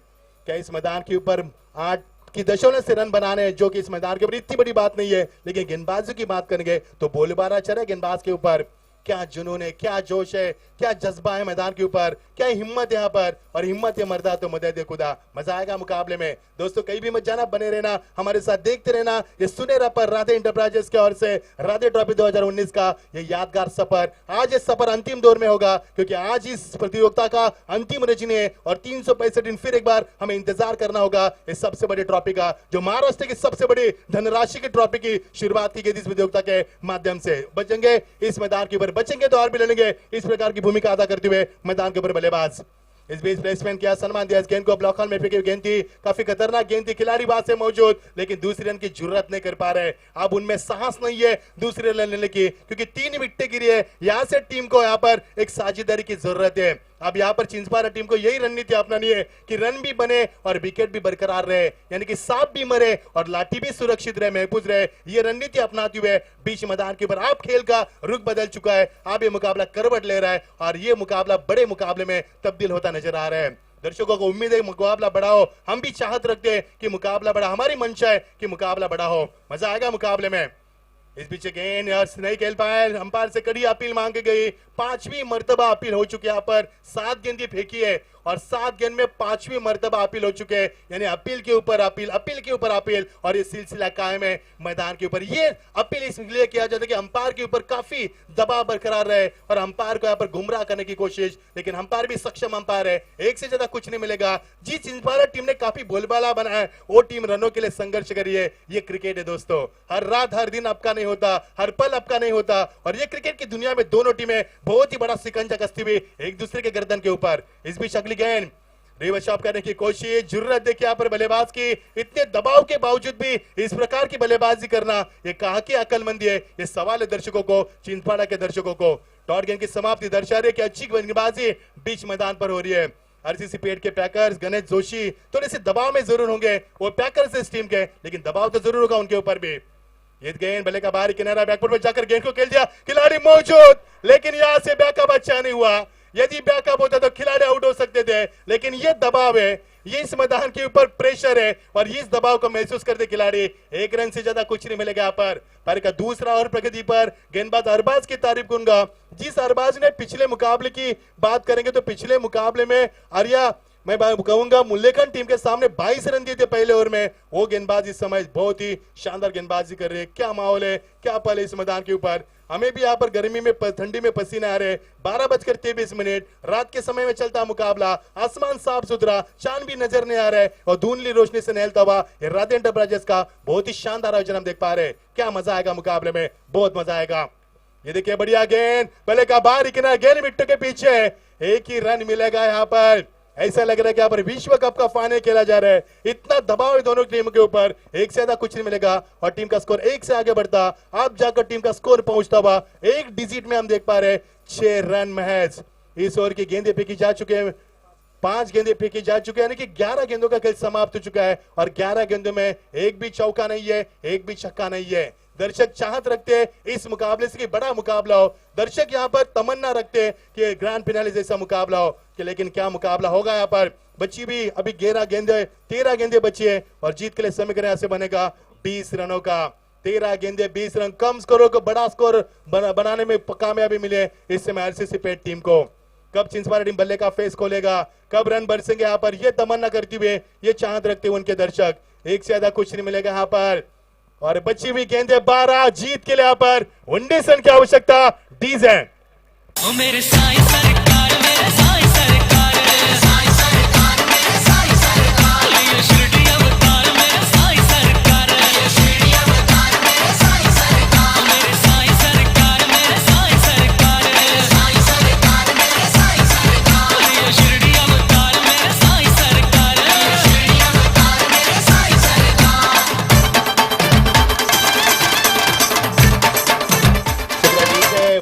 क्या इस मैदान के ऊपर 8 की दशमलव से रन बनाने हैं, जो कि इस मैदान के ऊपर इतनी बड़ी बात नहीं है. लेकिन गेंदबाजी की बात करेंगे तो बोलबाला चढ़े गेंदबाज के ऊपर. क्या जुनून है, क्या जोश है, क्या जज्बा है मैदान के ऊपर, क्या हिम्मत है यहाँ पर. और हिम्मत है मर्दा तो मदद है खुदा. मजा आएगा मुकाबले में. दोस्तों कहीं भी मत जाना, बने रहना, हमारे साथ देखते रहना. ये सुनहरा पर राधे इंटरप्राइजेस की ओर से राधे ट्रॉफी 2019 का ये यादगार सफर. आज ये सफर अंतिम दौर में होगा क्योंकि आज इस प्रतियोगिता का अंतिम रजनी है और 365 दिन फिर एक बार हमें इंतजार करना होगा इस सबसे बड़ी ट्रॉफी का, जो महाराष्ट्र की सबसे बड़ी धनराशि की ट्रॉफी की शुरुआत की गई इस प्रतियोगिता के माध्यम से. बचेंगे इस मैदान के ऊपर, बचेंगे तो और भी लड़ेंगे. इस प्रकार की भूमिका अदा करते हुए मैदान के ऊपर बल्लेबाज. इस बीच प्लेसमेंट किया, सम्मान दिया. इस गेंद को ब्लॉक हॉल में फेंकी गेंद थी, काफी खतरनाक गेंद थी. खिलाड़ी बात से मौजूद लेकिन दूसरे रन की जरूरत नहीं कर पा रहे. अब उनमें साहस नहीं है दूसरे रन लेने की क्योंकि 3 विकेटें गिरी है. यहां से टीम को यहां पर एक साझेदारी की जरूरत है. अब यहाँ पर चिंचपाड़ा टीम को यही रणनीति अपनानी है कि रन भी बने और विकेट भी बरकरार रहे, यानी कि सांप भी मरे और लाठी भी सुरक्षित रहे, महफूज रहे. ये रणनीति अपनाते हुए बीच मैदान के ऊपर आप खेल का रुख बदल चुका है. अब ये मुकाबला करवट ले रहा है और ये मुकाबला बड़े मुकाबले में तब्दील होता नजर आ रहा है. दर्शकों को उम्मीद है मुकाबला बड़ा हो. हम भी चाहत रखते हैं कि मुकाबला बड़ा, हमारी मंशा है कि मुकाबला बड़ा हो. मजा आएगा मुकाबले में. इस बीच गेंद नहीं खेल पाए, अंपायर से कड़ी अपील मांगी गई. 5वीं मर्तबा अपील हो चुकी है. यहाँ पर 7 गेंदें फेंकी है और 7 गेंद में 5वीं मर्तबा अपील हो चुके हैं, यानी अपील के ऊपर अपील, अपील के ऊपर अपील और ये सिलसिला कायम है मैदान के ऊपर. ये अपील इसलिए किया जाता है कि अंपायर के ऊपर काफी दबाव बरकरार रहे और अंपायर को यहाँ पर गुमराह करने की कोशिश. लेकिन अंपायर भी सक्षम अंपायर है, एक से ज्यादा कुछ नहीं मिलेगा. जी चिंचपाड़ा टीम ने काफी बोलबाला बनाया है, वो टीम रनों के लिए संघर्ष करी है. ये क्रिकेट है दोस्तों, हर रात हर दिन आपका नहीं होता, हर पल आपका नहीं होता. और ये क्रिकेट की दुनिया में दोनों टीमें बहुत ही बड़ा सिकंजा कसती हुई एक दूसरे के गर्दन के ऊपर. इस बीच अगली गेंद रिवर्स शॉट करने की कोशिश, जरूरत देखिए यहाँ पर बल्लेबाज की. इतने दबाव के बावजूद भी इस प्रकार की बल्लेबाजी करना ये कहा की अकलमंदी है. ये सवाल है दर्शकों को, चिंचपाड़ा के दर्शकों को. डॉट गेंद की समाप्ति दर्शा रही है कि अच्छी गेंदबाजी बीच मैदान पर हो रही है। आरसीसी पेट के पैकर्स गणेश जोशी थोड़े से दबाव में जरूर होंगे, वो पैकर्स इस टीम के, लेकिन दबाव तो जरूर होगा उनके ऊपर भी। ये गेंद भले का बाहरी किनारा बैकफुट पर जाकर गेंद को खेल दिया, खिलाड़ी मौजूद, लेकिन यहां से बैकअप अच्छा नहीं हुआ। यदि बैकअप होता तो खिलाड़ी आउट हो सकते थे, लेकिन ये दबाव है, ये इस मैदान के ऊपर प्रेशर है और इस दबाव को महसूस करते खिलाड़ी, एक रन से ज्यादा कुछ नहीं मिलेगा यहाँ पर का दूसरा और प्रगति पर गेंदबाज अरबाज की तारीफ करूंगा। जिस अरबाज ने पिछले मुकाबले की बात करेंगे तो पिछले मुकाबले में आर्या मैं कहूंगा मुल्लेखन टीम के सामने 22 रन दिए थे पहले ओवर में। वो गेंदबाज इस समय बहुत ही शानदार गेंदबाजी कर रहे हैं। क्या माहौल है, क्या पल है इस मैदान के ऊपर। हमें भी यहाँ पर गर्मी में ठंडी में पसीने आ रहे। 12:23 रात के समय में चलता मुकाबला, आसमान साफ सुथरा, चांद भी नजर नहीं आ रहा है और धुंधली रोशनी से नहलता हुआ ये राधे एंटरप्राइजेस का बहुत ही शानदार आयोजन हम देख पा रहे हैं। क्या मजा आएगा मुकाबले में, बहुत मजा आएगा। ये देखिए बढ़िया गेंद, पहले का बाहर किनारा, गेंद विकेट के पीछे, एक ही रन मिलेगा यहाँ पर। ऐसा लग रहा है कि यहाँ पर विश्व कप का फाइनल खेला जा रहा है। इतना दबाव है दोनों टीम के ऊपर, एक से ज्यादा कुछ नहीं मिलेगा और टीम का स्कोर एक से आगे बढ़ता, अब जाकर टीम का स्कोर पहुंचता हुआ एक डिजिट में हम देख पा रहे हैं 6 रन महज। इस ओवर की गेंदें फेंकी जा चुके हैं, 5 गेंदें फेंकी जा चुके हैं, यानी कि 11 गेंदों का खेल समाप्त हो चुका है और 11 गेंदों में एक भी चौका नहीं है, एक भी छक्का नहीं है। दर्शक चाहत रखते हैं इस मुकाबले से कि बड़ा मुकाबला हो, दर्शक यहाँ पर तमन्ना रखते हैं कि ग्रैंड फिनाले जैसा मुकाबला हो, कि लेकिन क्या मुकाबला होगा यहाँ पर। बची भी अभी 13 गेंदें बची है और जीत के लिए समीकरण यहाँ से बनेगा 20 रनों का। 13 गेंदें 20 रन, कम स्कोरों को बड़ा स्कोर बनाने में कामयाबी मिले इस समय आरसीसी पेट टीम को। कब छिंदवाड़ा टीम बल्ले का फेस खोलेगा, कब रन बरसेंगे यहाँ पर, ये तमन्ना करते हुए, ये चाहत रखते हुए उनके दर्शक। एक से ज्यादा कुछ नहीं मिलेगा यहाँ पर और बची हुई गेंदें 12, जीत के लिए यहाँ पर 19 रन की आवश्यकता। डीज है मेरे साईं सरकार, मेरे साईं सरकार, साईं सरकार, मेरे साईं सरकार, ये शिरडी अवतार मेरे साईं सरकार, ये शिरडी अवतार मेरे साईं सरकार, मेरे साईं सरकार, मेरे साईं सरकार, साईं सरकार, मेरे साईं सरकार, ये शिरडी अवतार मेरे साईं सरकार, ये शिरडी अवतार मेरे साईं सरकार।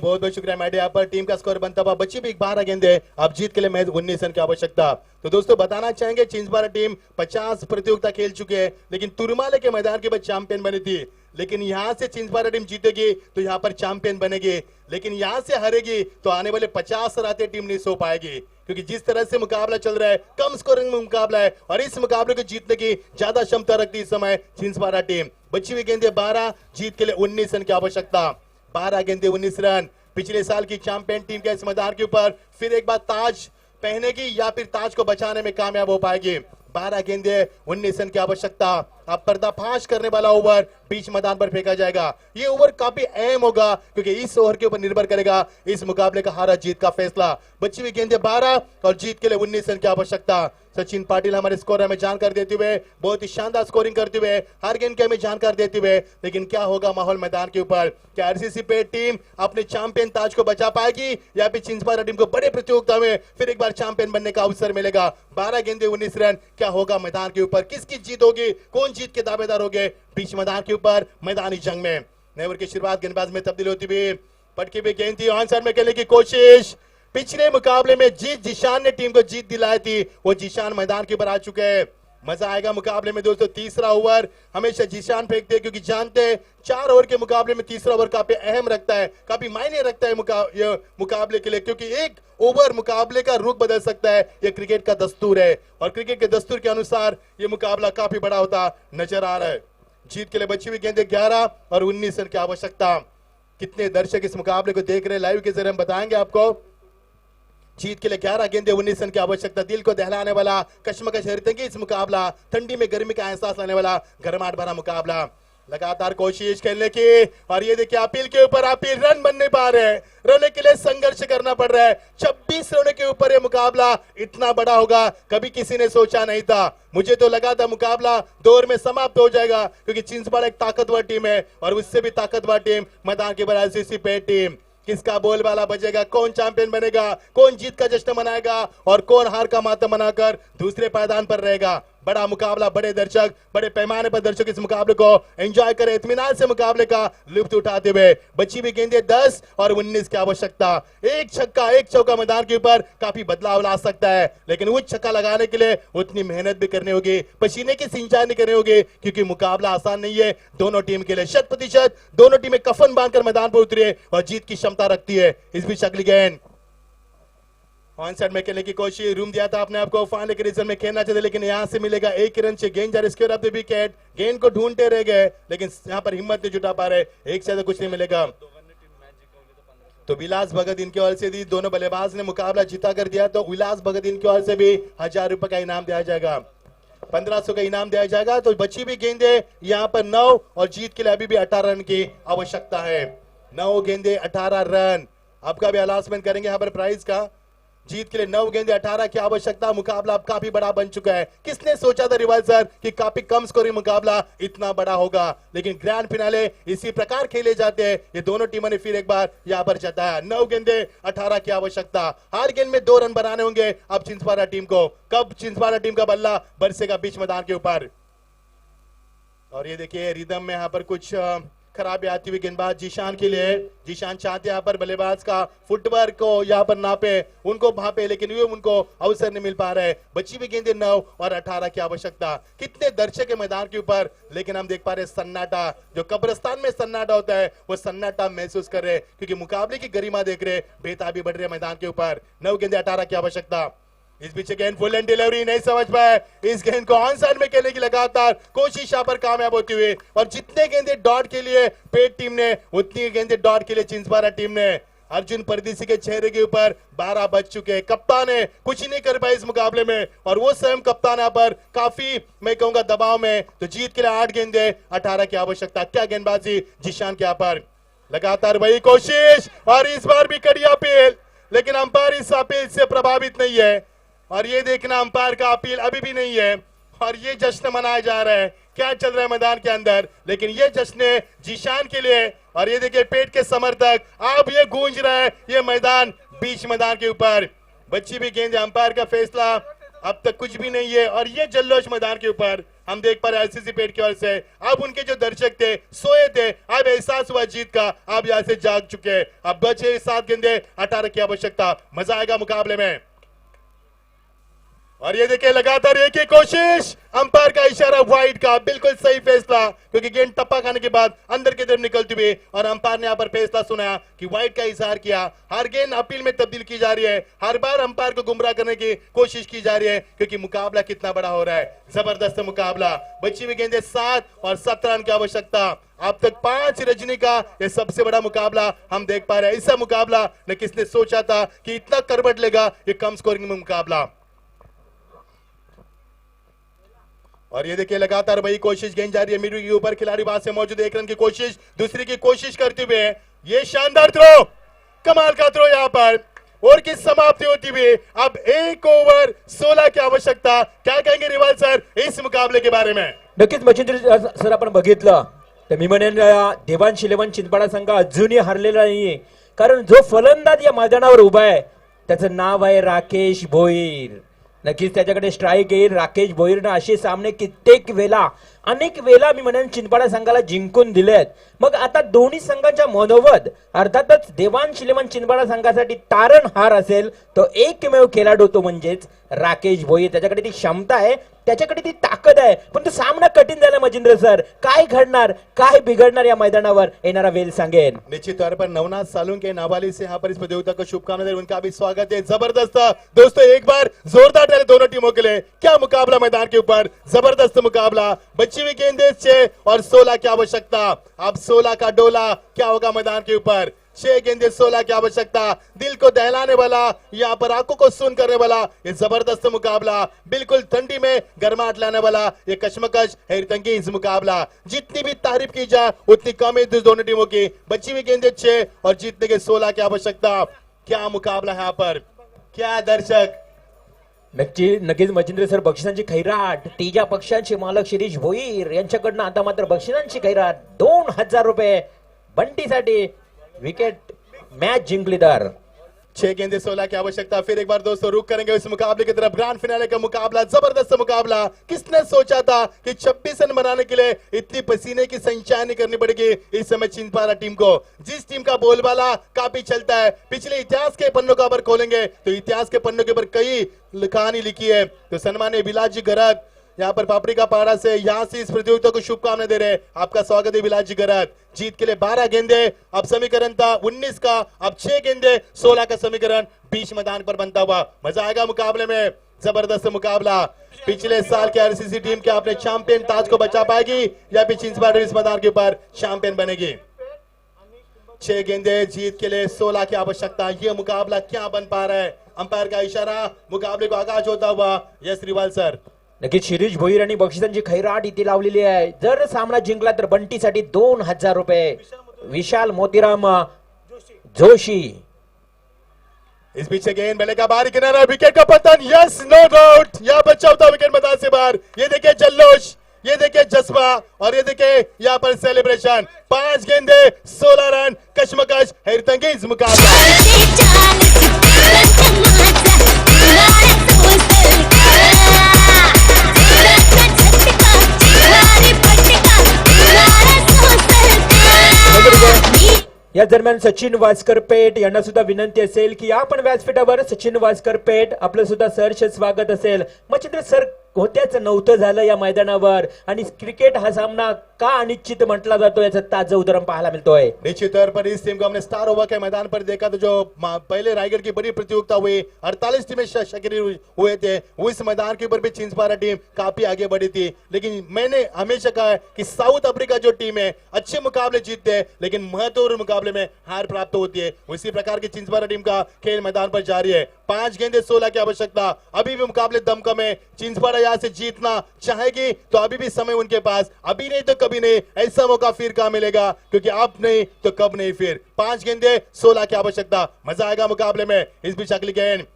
बहुत बहुत शुक्रिया मैडम। यहाँ पर टीम का स्कोर बनता हुआ बची भी 12 गेंदें, अब जीत के लिए महज 19 रन की आवश्यकता। तो दोस्तों बताना चाहेंगे छिंदवाड़ा टीम 50 प्रतियोगिता खेल चुके हैं, लेकिन तुरमाले के मैदान के बाद चैंपियन बनी थी। लेकिन यहाँ से छिंदवाड़ा टीम जीतेगी तो यहाँ पर चैंपियन बनेगी, लेकिन यहाँ से हारेगी तो आने वाले 50 रातें टीम नहीं सो पाएगी, क्योंकि जिस तरह से मुकाबला चल रहा है कम स्कोरिंग में मुकाबला है और इस मुकाबले को जीतने की ज्यादा क्षमता रखती इस समय छिंदवाड़ा टीम। बची हुई गेंदें 12, जीत के लिए 19 रन की आवश्यकता। 12 गेंदें 19 रन। पिछले साल की चैंपियन टीम के इस मैदान के ऊपर फिर एक बार ताज पहनेगी या फिर ताज को बचाने में कामयाब हो पाएगी। 12 गेंदें 19 रन की आवश्यकता। अब पर्दाफाश करने वाला ओवर बीच मैदान पर फेंका जाएगा। ये ओवर काफी अहम होगा क्योंकि इस ओवर के ऊपर निर्भर करेगा इस मुकाबले का हारा जीत का फैसला। बची हुई गेंदें 12 और जीत के लिए 19 रन की आवश्यकता। सचिन पाटिल हमारे स्कोर हमें जानकारी देते हुए, बहुत ही शानदार स्कोरिंग करते हुए, हर गेंद के हमें जानकारी देते हुए, लेकिन क्या होगा माहौल मैदान के ऊपर, क्या आरसीसी पेट टीम अपने चैंपियन ताज को बचा पाएगी या फिर छिंदवाड़ा टीम को बड़े प्रतियोगिता में फिर एक बार चैंपियन बनने का अवसर मिलेगा। 12 गेंदें 19 रन, क्या होगा मैदान के ऊपर, किसकी जीत होगी, कौन जीत के दावेदार होंगे बीच मैदान के ऊपर मैदानी जंग में। नेवर की शुरुआत गेंदबाज में तब्दील होती हुई, पटकी भी गेंद थी, ऑन साइड में खेलने की कोशिश। पिछले मुकाबले में जीशान ने टीम को जीत दिलाई थी, वो जीशान मैदान के ऊपर आ चुके हैं। मजा आएगा मुकाबले में दोस्तों। तीसरा ओवर हमेशा जीशान फेंकते हैं क्योंकि जानते हैं 4 ओवर के मुकाबले में तीसरा ओवर काफी अहम रखता है, काफी मायने रखता है मुकाबले के लिए, क्योंकि एक ओवर मुकाबले का रुख बदल सकता है। ये क्रिकेट का दस्तूर है और क्रिकेट के दस्तूर के अनुसार ये मुकाबला काफी बड़ा होता नजर आ रहा है। जीत के लिए बची हुई गेंदें 11 और 19 रन की आवश्यकता। कितने दर्शक इस मुकाबले को देख रहे हैं लाइव के जरिए हम बताएंगे आपको। जीत के लिए 11 गेंदें 19 रन की आवश्यकता। दिल को दहलाने वाला, कश्मकश हरतंगी इस मुकाबला, ठंडी में गर्मी का एहसास लाने वाला गर्माहट भरा मुकाबला। लगातार कोशिश खेलने की और ये देखिए अपील के ऊपर अपील, रन बन नहीं पा रहे हैं, रन के लिए संघर्ष करना पड़ रहा है। 26 रनों के ऊपर ये मुकाबला इतना बड़ा होगा कभी किसी ने सोचा नहीं था। मुझे तो लगा था मुकाबला 2 ओवर में समाप्त हो जाएगा क्योंकि छिंदवाड़ा एक ताकतवर टीम है और उससे भी ताकतवर टीम मैदान के बराबर आरसीसी पेट टीम। किसका बोलबाला बजेगा, कौन चैंपियन बनेगा, कौन जीत का जश्न मनाएगा और कौन हार का मातम मनाकर दूसरे पायदान पर रहेगा। बड़ा मुकाबला, बड़े दर्शक, बड़े पैमाने पर दर्शक इस मुकाबले को एंजॉय करें, इत्मीनान से मुकाबले का लुत्फ उठाते हुए। बची हुई गेंदें 10 और 19 की आवश्यकता। एक छक्का एक चौका मैदान के ऊपर काफी बदलाव ला सकता है, लेकिन वो छक्का लगाने के लिए उतनी मेहनत भी करनी होगी, पसीने की सिंचाई करनी होगी, क्योंकि मुकाबला आसान नहीं है दोनों टीम के लिए। 100% दोनों टीमें कफन बांधकर मैदान पर उतरी है और जीत की क्षमता रखती है। इस बीच अगली गेंद ऑन साइड में खेलने की कोशिश, रूम दिया था अपने आपको फाइनल के रिजल्ट में खेलना चाहिए, लेकिन यहां से मिलेगा एक रन से गेंद जा रिस्क ऑफ द विकेट। गेंद को ढूंढते रह गए, लेकिन यहां पर हिम्मत नहीं जुटा पा रहे, एक से कुछ नहीं मिलेगा। तो विलास भगत इनकी ओर से दी, दोनों बल्लेबाज ने मुकाबला जीता कर दिया, तो विलास भगत इनकी ओर से भी 1000 रुपए का इनाम दिया जाएगा, 1500 का इनाम दिया जाएगा। तो बची भी गेंदे यहाँ पर 9 और जीत के लिए अभी भी 18 रन की आवश्यकता है। 9 गेंदे 18 रन, आपका भी अनाउंसमेंट करेंगे यहाँ पर प्राइज का। जीत के लिए 9 गेंदे 18 की आवश्यकता। मुकाबला अब काफी बड़ा बन चुका है। किसने सोचा था रिवाल सर कि काफी कम स्कोरिंग मुकाबला इतना बड़ा होगा, लेकिन ग्रैंड फिनाले इसी प्रकार खेले जाते हैं। ये दोनों टीमों ने फिर एक बार यहाँ पर जताया। 9 गेंदे 18 की आवश्यकता। हर गेंद में 2 रन बनाने होंगे अब छिंदवाड़ा टीम को। कब छिंदवाड़ा टीम का बल्ला बरसेगा बीच मैदान के ऊपर। और ये देखिए रिदम में यहाँ पर कुछ खराबी आती हुई गेंदबाज जीशान के लिए। जीशान चाहते यहाँ पर बल्लेबाज का फुटवर्क को यहाँ पर नापे, उनको भापे, लेकिन ये उनको अवसर नहीं मिल पा रहा है। बची हुई गेंदें 9 और 18 की आवश्यकता। कितने दर्शक है मैदान के ऊपर, लेकिन हम देख पा रहे हैं सन्नाटा, जो कब्रिस्तान में सन्नाटा होता है वो सन्नाटा महसूस कर रहे, क्योंकि मुकाबले की गरिमा देख रहे, बेताबी बढ़ रही है मैदान के ऊपर। 9 गेंदें 18 की आवश्यकता। इस बीच गेंद फुल एंड डिलीवरी नहीं समझ पाए, इस गेंद को ऑन साइड में खेलने की लगातार कोशिश यहाँ पर कामयाब होती हुई, और जितने गेंदे डॉट के लिए पेट टीम ने, उतनी गेंदे डॉट के लिए छिंदवाड़ा टीम ने। अर्जुन परदेसी के चेहरे के ऊपर 12 बज चुके हैं। कप्तान ने कुछ नहीं कर पाए इस मुकाबले में, और वो स्वयं कप्तान यहाँ पर काफी मैं कहूंगा दबाव में। तो जीत के लिए 8 गेंदे 18 की आवश्यकता। क्या गेंदबाजी जीशान के यहाँ पर, लगातार वही कोशिश, और इस बार भी कड़ी अपील, लेकिन अंपायर इस अपील से प्रभावित नहीं है। और ये देखना अंपायर का अपील अभी भी नहीं है, और ये जश्न मनाया जा रहा है। क्या चल रहा है मैदान के अंदर, लेकिन ये जश्न जीशान के लिए। और ये देखिए पेट के समर्थक, अब ये गूंज रहा है ये मैदान, बीच मैदान के ऊपर। बच्ची भी गेंद, अंपायर का फैसला अब तक कुछ भी नहीं है, और ये जल्लोश मैदान के ऊपर हम देख पा रहे हैं एलसीसी पेट की ओर से। अब उनके जो दर्शक थे सोए थे, अब एहसास हुआ जीत का, अब यहाँ से जाग चुके। अब बचे 7 गेंदे 18 की आवश्यकता। मजा आएगा मुकाबले में। और ये देखिए लगातार एक ही कोशिश, अंपायर का इशारा वाइड का, बिल्कुल सही फैसला, क्योंकि गेंद टप्पा खाने के बाद अंदर की तरफ निकलती हुई, और अंपायर ने यहाँ पर फैसला सुनाया कि वाइड का इजहार किया। हर गेंद अपील में तब्दील की जा रही है, हर बार अंपायर को गुमराह करने की कोशिश की जा रही है, क्योंकि मुकाबला कितना बड़ा हो रहा है। जबरदस्त मुकाबला। बची हुई गेंदें 7 और 17 रन की आवश्यकता। अब तक 5 रजनी का ये सबसे बड़ा मुकाबला हम देख पा रहे हैं। ऐसा मुकाबला न किसने सोचा था कि इतना करवट लेगा ये कम स्कोरिंग में मुकाबला। और ये देखिए लगातार वही कोशिश, गेंद जा रही है मिडल के ऊपर, खिलाड़ी वहां से मौजूद, 1 रन की कोशिश, दूसरी की कोशिश करते हुए ये शानदार थ्रो, कमाल का थ्रो यहाँ पर, और की समाप्ति होती हुई। अब 1 ओवर 16 की आवश्यकता। क्या कहेंगे रिवाल सर इस मुकाबले के बारे में? नक्कीच मच्छिंद्र सर, आपण बघितलं तर मी म्हणेन देवांश 11 छिंदवाडा संघ अजूनही हरलेला नाहीये, कारण जो फलंदाज या मैदानावर उभा आहे त्याचं नाव आहे राकेश भोईर। नक्कीच त्याच्याकडे स्ट्राईक येईल। राकेश भोईरनं असे सामने कित्येक वेळा, अनेक वेळा मी म्हणेन छिंदवाडा संघाला जिंकून दिलेत। मग आता दोन्ही संघांच्या मनोवत, अर्थातच देवांश 11 छिंदवाडा संघासाठी तारणहार असेल तो एकमेव खेळाडू, तो म्हणजेच राकेश भोईर। त्याच्याकडे ती क्षमता आहे, त्याच्याकडे ती ताकद आहे, पण तो सामना कठीण झाला मजिंद्र सर। काय घडणार, काय बिघडणार या मैदानावर येणारा वेळ सांगेन। निश्चित तौर पर नवनाथ सालुंग के नावाले से यहाँ पर इस प्रतियोगिता को शुभकामनाएं, उनका भी स्वागत है। जबरदस्त दोस्तों, एक बार जोरदार ताली दोनों टीमों के लिए। क्या मुकाबला मैदान के ऊपर, जबरदस्त मुकाबला। बची हुई गेंदें 6 और 16 की आवश्यकता। अब 16 का डोला क्या होगा मैदान के ऊपर। 6 गेंदे 16 की आवश्यकता। दिल को दहलाने वाला, यहाँ पर आंखों को सुन करने वाला ये जबरदस्त मुकाबला, बिल्कुल ठंडी में गर्माहट लाने वाला ये कशमकश हैरतंगेज मुकाबला। जितनी भी तारीफ की जाए उतनी कम है दोनों टीमों की। बची हुई गेंदे 6 और जीतने के 16 की आवश्यकता। क्या मुकाबला है यहाँ पर, क्या दर्शक। नक्कीच मच्छिंद्र सर, बक्षिसांची खैराट तीजा पक्षांचे मालक शिरीष भोईर यांच्याकडनं आता मात्र बक्षिसांची खैराट 2000 रुपये बंटीसाठी। विकेट मॅच जिंकली तर 6 गेंदे 16 की आवश्यकता। फिर एक बार दोस्तों रुक करेंगे इस मुकाबले की तरफ। ग्रैंड फिनाले का मुकाबला, जबरदस्त मुकाबला। किसने सोचा था कि 26 रन बनाने के लिए इतनी पसीने की संचय नहीं करनी पड़ेगी इस समय छिंदवाड़ा टीम को। जिस टीम का बोलबाला काफी चलता है, पिछले इतिहास के पन्नों का अगर खोलेंगे तो इतिहास के पन्नों के ऊपर कई कहानी लिखी है। तो सम्मानीय विलास जी गरत यहाँ पर पापड़ी का पहाड़ा से यहाँ से इस प्रतियोगिता को शुभकामनाएं दे रहे हैं। आपका स्वागत है विलास जी गरत। जीत के लिए 12 गेंदे, अब समीकरण था 19 का, अब 6 गेंदे 16 का समीकरण बीच मैदान पर बनता हुआ। मजा आएगा मुकाबले में, जबरदस्त मुकाबला। पिछले साल के आरसीसी टीम के अपने चैंपियन ताज को बचा पाएगी या फिर छिंदवाड़ा इस मैदान के ऊपर चैंपियन बनेगी। 6 गेंदे, जीत के लिए 16 की आवश्यकता। यह मुकाबला क्या बन पा रहा है? अंपायर का इशारा, मुकाबले को आगाज होता हुआ। यस रिवाल सर। नक्कीच शिरीष भोईर आणि बक्षिसांची खैराट इथे लावलेली आहे। जर सामना जिंकला तर बंटीसाठी 2000 रुपये। विशाल मोतीराम जोशी। इस पीछे गेंद बेले का बाहरी किनारा, विकेट का पतन। यस, नो डाउट, यह बच्चा होता विकेट मैदान से बाहर। ये देखिए जल्लोश, ये देखिए जज्बा और ये देखिए यहाँ पर सेलिब्रेशन। 5 गेंदे 16 रन, कशमकश हैरतंगेज मुकाबला। या दरम्यान सचिन वासकरपेट यांना सुद्धा विनंती असेल की आपण व्यासपीठावर सचिन वासकरपेट आपलं सुद्धा सहर्ष स्वागत असेल। मच्छिंद्र सर होत्याच नव्हतं झालं या मैदानावर आणि क्रिकेट हा सामना का अनिश्चित म्हटला जातो याचं ताजं उदाहरण पाहायला मिळतोय। निश्चित तौर पर इस टीम को हमने स्टार ओवर के मैदान पर देखा तो जो पहले रायगढ़ की बड़ी प्रतियोगिता हुई, 48 टीमें शकीरी हुए थे, उस मैदान के ऊपर भी छिंदवाड़ा टीम काफी आगे बढ़ी थी। लेकिन मैंने हमेशा कहा है कि साउथ अफ्रीका जो टीम है अच्छे मुकाबले जीतते हैं लेकिन महत्वपूर्ण मुकाबले में हार प्राप्त होती है। उसी प्रकार की छिंदवाड़ा टीम का खेल मैदान पर जारी है। 5 गेंदे 16 की आवश्यकता। अभी भी मुकाबले दमकम है। छिंदवाड़ा यहाँ से जीतना चाहेगी तो अभी भी समय उनके पास, अभी नहीं तो कभी नहीं। ऐसा मौका फिर कहां मिलेगा, क्योंकि अब नहीं तो कब नहीं फिर। 5 गेंदे 16 की आवश्यकता। मजा आएगा मुकाबले में। इस बीच अगली गेंद,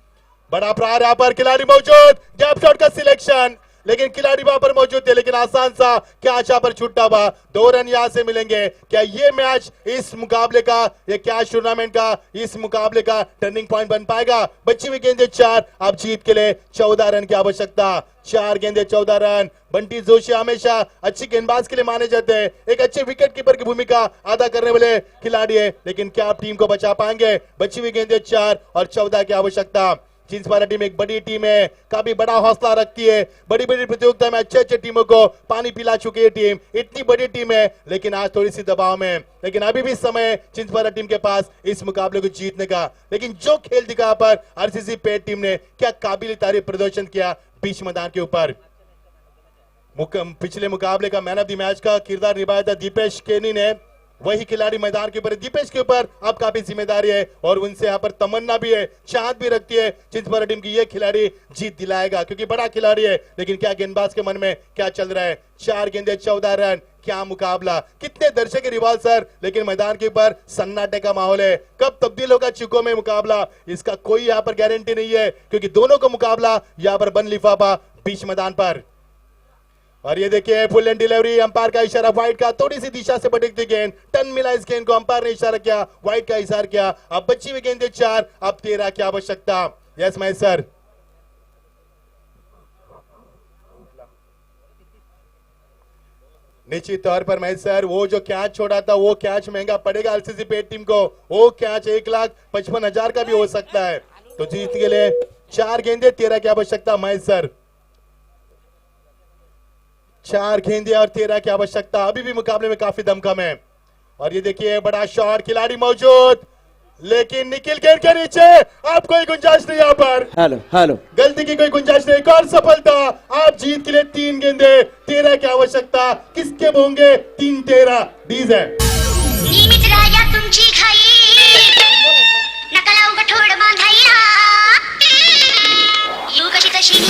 बड़ा प्रहार यहाँ पर, खिलाड़ी मौजूद, गैप शॉट का सिलेक्शन, लेकिन खिलाड़ी वहां पर मौजूद थे लेकिन आसान सा कैच यहाँ पर छूटा हुआ। 2 रन यहाँ से मिलेंगे। क्या ये मैच इस मुकाबले का, ये कैच टूर्नामेंट का, इस मुकाबले का टर्निंग पॉइंट बन पाएगा? बची हुई गेंदे 4, अब जीत के लिए 14 रन की आवश्यकता। 4 गेंदे 14 रन। बंटी जोशी हमेशा अच्छी गेंदबाज के लिए माने जाते हैं, एक अच्छे विकेट कीपर की भूमिका अदा करने वाले खिलाड़ी है, लेकिन क्या आप टीम को बचा पाएंगे? बची हुई गेंदे 4 और 14 की आवश्यकता। छिंदवाड़ा टीम एक बड़ी टीम है, काफी बड़ा हौसला रखती है। बड़ी बड़ी प्रतियोगिता में अच्छे अच्छे टीमों को पानी पिला चुकी है टीम। इतनी बड़ी टीम है लेकिन आज थोड़ी सी दबाव में, लेकिन अभी भी समय छिंदवाड़ा टीम के पास इस मुकाबले को जीतने का। लेकिन जो खेल दिखा पर आरसीसी पेट टीम ने, क्या काबिल तारीफ प्रदर्शन किया बीच मैदान के ऊपर। पिछले मुकाबले का मैन ऑफ द मैच का किरदार निभाया था दीपेश केनी ने। वही खिलाड़ी मैदान के ऊपर, दीपेश के ऊपर अब काफी जिम्मेदारी है और उनसे यहाँ पर तमन्ना भी है, चाहत भी रखती है छिंदवाड़ा टीम की ये खिलाड़ी जीत दिलाएगा, क्योंकि बड़ा खिलाड़ी है। लेकिन क्या गेंदबाज के मन में क्या चल रहा है? 4 गेंदे 14 रन, क्या मुकाबला, कितने दर्शक के रिवाल सर, लेकिन मैदान के ऊपर सन्नाटे का माहौल है। कब तब्दील होगा चिको में मुकाबला, इसका कोई यहाँ पर गारंटी नहीं है, क्योंकि दोनों को मुकाबला यहाँ पर बन लिफाफा बीच मैदान पर। और ये देखिए फुल एंड डिलीवरी, अंपायर का इशारा वाइड का, थोड़ी सी दिशा से भटकती गेंद, टर्न मिला इस गेंद को, अंपायर ने इशारा किया, वाइड का इशारा किया। अब बची हुई गेंदे 4, अब 13 की आवश्यकता। Yes Mahesh sir. निश्चित तौर पर महेश सर, वो जो कैच छोड़ा था वो कैच महंगा पड़ेगा आरसीसी पेट टीम को। वो कैच 1,55,000 का भी हो सकता है। तो जीत के लिए 4 गेंदे 13 की आवश्यकता महेश सर। 4 गेंदे और 13 की आवश्यकता। अभी भी मुकाबले में काफी दमखम है। और ये देखिए बड़ा शॉट, खिलाड़ी मौजूद, लेकिन निखिल गेंद के नीचे, आप कोई गुंजाइश नहीं यहाँ पर। हेलो गलती की कोई गुंजाइश नहीं। एक और सफलता। आप जीत के लिए 3 गेंदे 13 की आवश्यकता। किसके होंगे 3-13? डीज है। नियमित राजा तुमची खाई नकला उगा ठोड बांधायला यू कशी तशी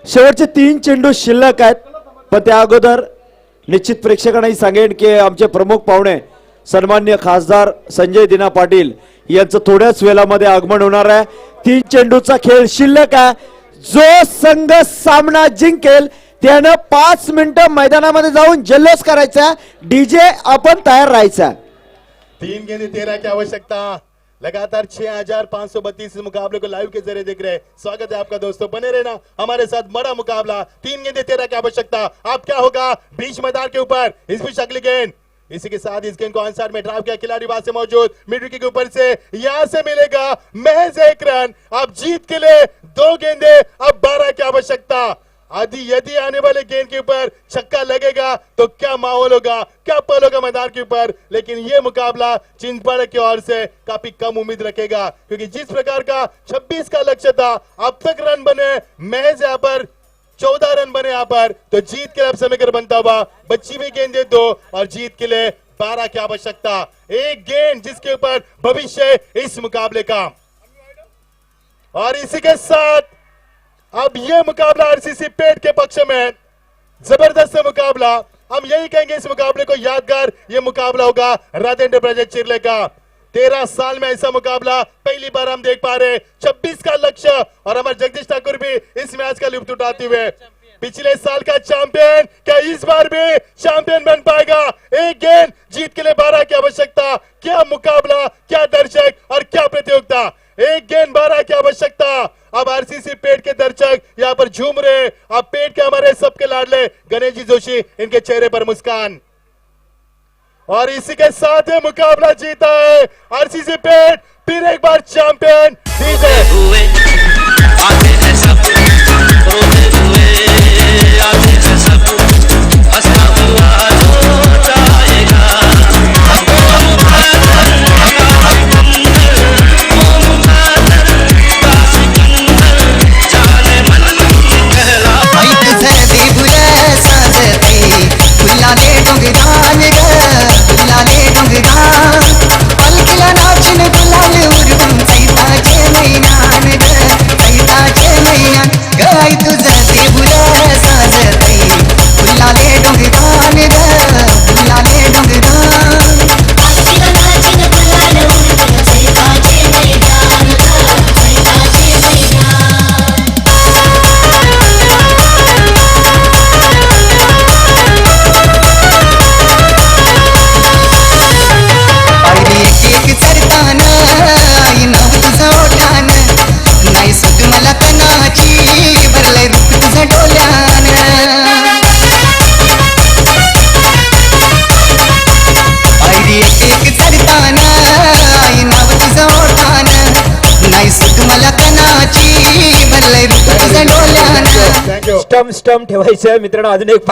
शेवटचे 3 चेंडू शिल्लक आहेत, पण त्या अगोदर निश्चित प्रेक्षकांनाही सांगेन की आमचे प्रमुख पाहुणे सन्माननीय खासदार संजय दिना पाटील यांचं थोड्याच वेळामध्ये आगमन होणार आहे। 3 चेंडूचा खेळ शिल्लक आहे। जो संघ सामना जिंकेल त्यानं 5 मिनिटं मैदानामध्ये जाऊन जल्लोष करायचा, डीजे आपण तयार राहायचा। 3 गेंदे 13 की आवश्यकता। लगातार 6532 मुकाबले को लाइव के जरिए देख रहे हैं। स्वागत है आपका दोस्तों, बने रहना हमारे साथ। बड़ा मुकाबला, 3 गेंदे 13 की आवश्यकता। अब क्या होगा बीच मैदान के ऊपर, इस बीच अगली गेंद। इसी के साथ इस गेंद को आंसर में ड्राइव किया खिलाड़ी वहां से मौजूद, मिड विकेट के ऊपर से यहां से मिलेगा महज 1 रन। अब जीत के लिए 2 गेंदे, अब 12 की आवश्यकता। यदि आने वाले गेंद के ऊपर छक्का लगेगा तो क्या माहौल होगा, क्या पल होगा मैदान के ऊपर। लेकिन यह मुकाबला चिंचपाड़ा की ओर से काफी कम उम्मीद रखेगा, क्योंकि जिस प्रकार का 26 का लक्ष्य था, अब तक रन बने महज यहाँ पर 14 रन बने यहाँ पर। तो जीत के लिए अब समीकरण बनता हुआ बची हुई गेंदे 2 और जीत के लिए 12 की आवश्यकता। 1 गेंद जिसके ऊपर भविष्य इस मुकाबले का। और इसी के साथ अब यह मुकाबला आरसीसी पेट के पक्ष में जबरदस्त मुकाबला। हम यही कहेंगे इस मुकाबले को यादगार यह मुकाबला होगा राधे एंटरप्राइजेज चिरले का। 13 साल में ऐसा मुकाबला पहली बार हम देख पा रहे। 26 का लक्ष्य और हमारे जगदीश ठाकुर भी इस मैच का लुत्फ उठाते हुए। पिछले साल का चैंपियन क्या इस बार भी चैंपियन बन पाएगा। 1 गेंद जीत के लिए 12 की आवश्यकता। क्या मुकाबला, क्या दर्शक और क्या प्रतियोगिता। 1 गेंद 12 की आवश्यकता। अब आरसीसी पेट के दर्शक यहाँ पर झूम रहे। अब पेट के हमारे सबके लाडले गणेश जी जोशी, इनके चेहरे पर मुस्कान। और इसी के साथ ये मुकाबला जीता है आरसीसी पेट, फिर एक बार चैंपियन डीजे। हुए आते हैं सब, रोते हुए आते हैं सब, हंसता हुआ जो जाएगा। भाई तुझे भी बुरे साजते गुलाले डोंगरान ग गुलाले डोंगरान पलकिला नाचन गुलाल उरुम सैताचे मैनान ग सैताचे मैनान गाय तुझे भी बुरे साजते गुलाले डोंगरान ग गुलाले डोंगरान पलकिला नाचन गुलाल उरुम सैताचे मैदान ग सैताचे मैदान। एक सरताना आई नाव तुझं ओठान नाही सुट मला कनाची भरलंय दुःख तुझं डोल्यान आयरी एक सरताना आई नाव तुझं ओठान नाही सुट मला कनाची भरलंय दुःख तुझं डोल्यान थँक्यू। स्टंप ठेवायचं मित्रांनो. अजून एक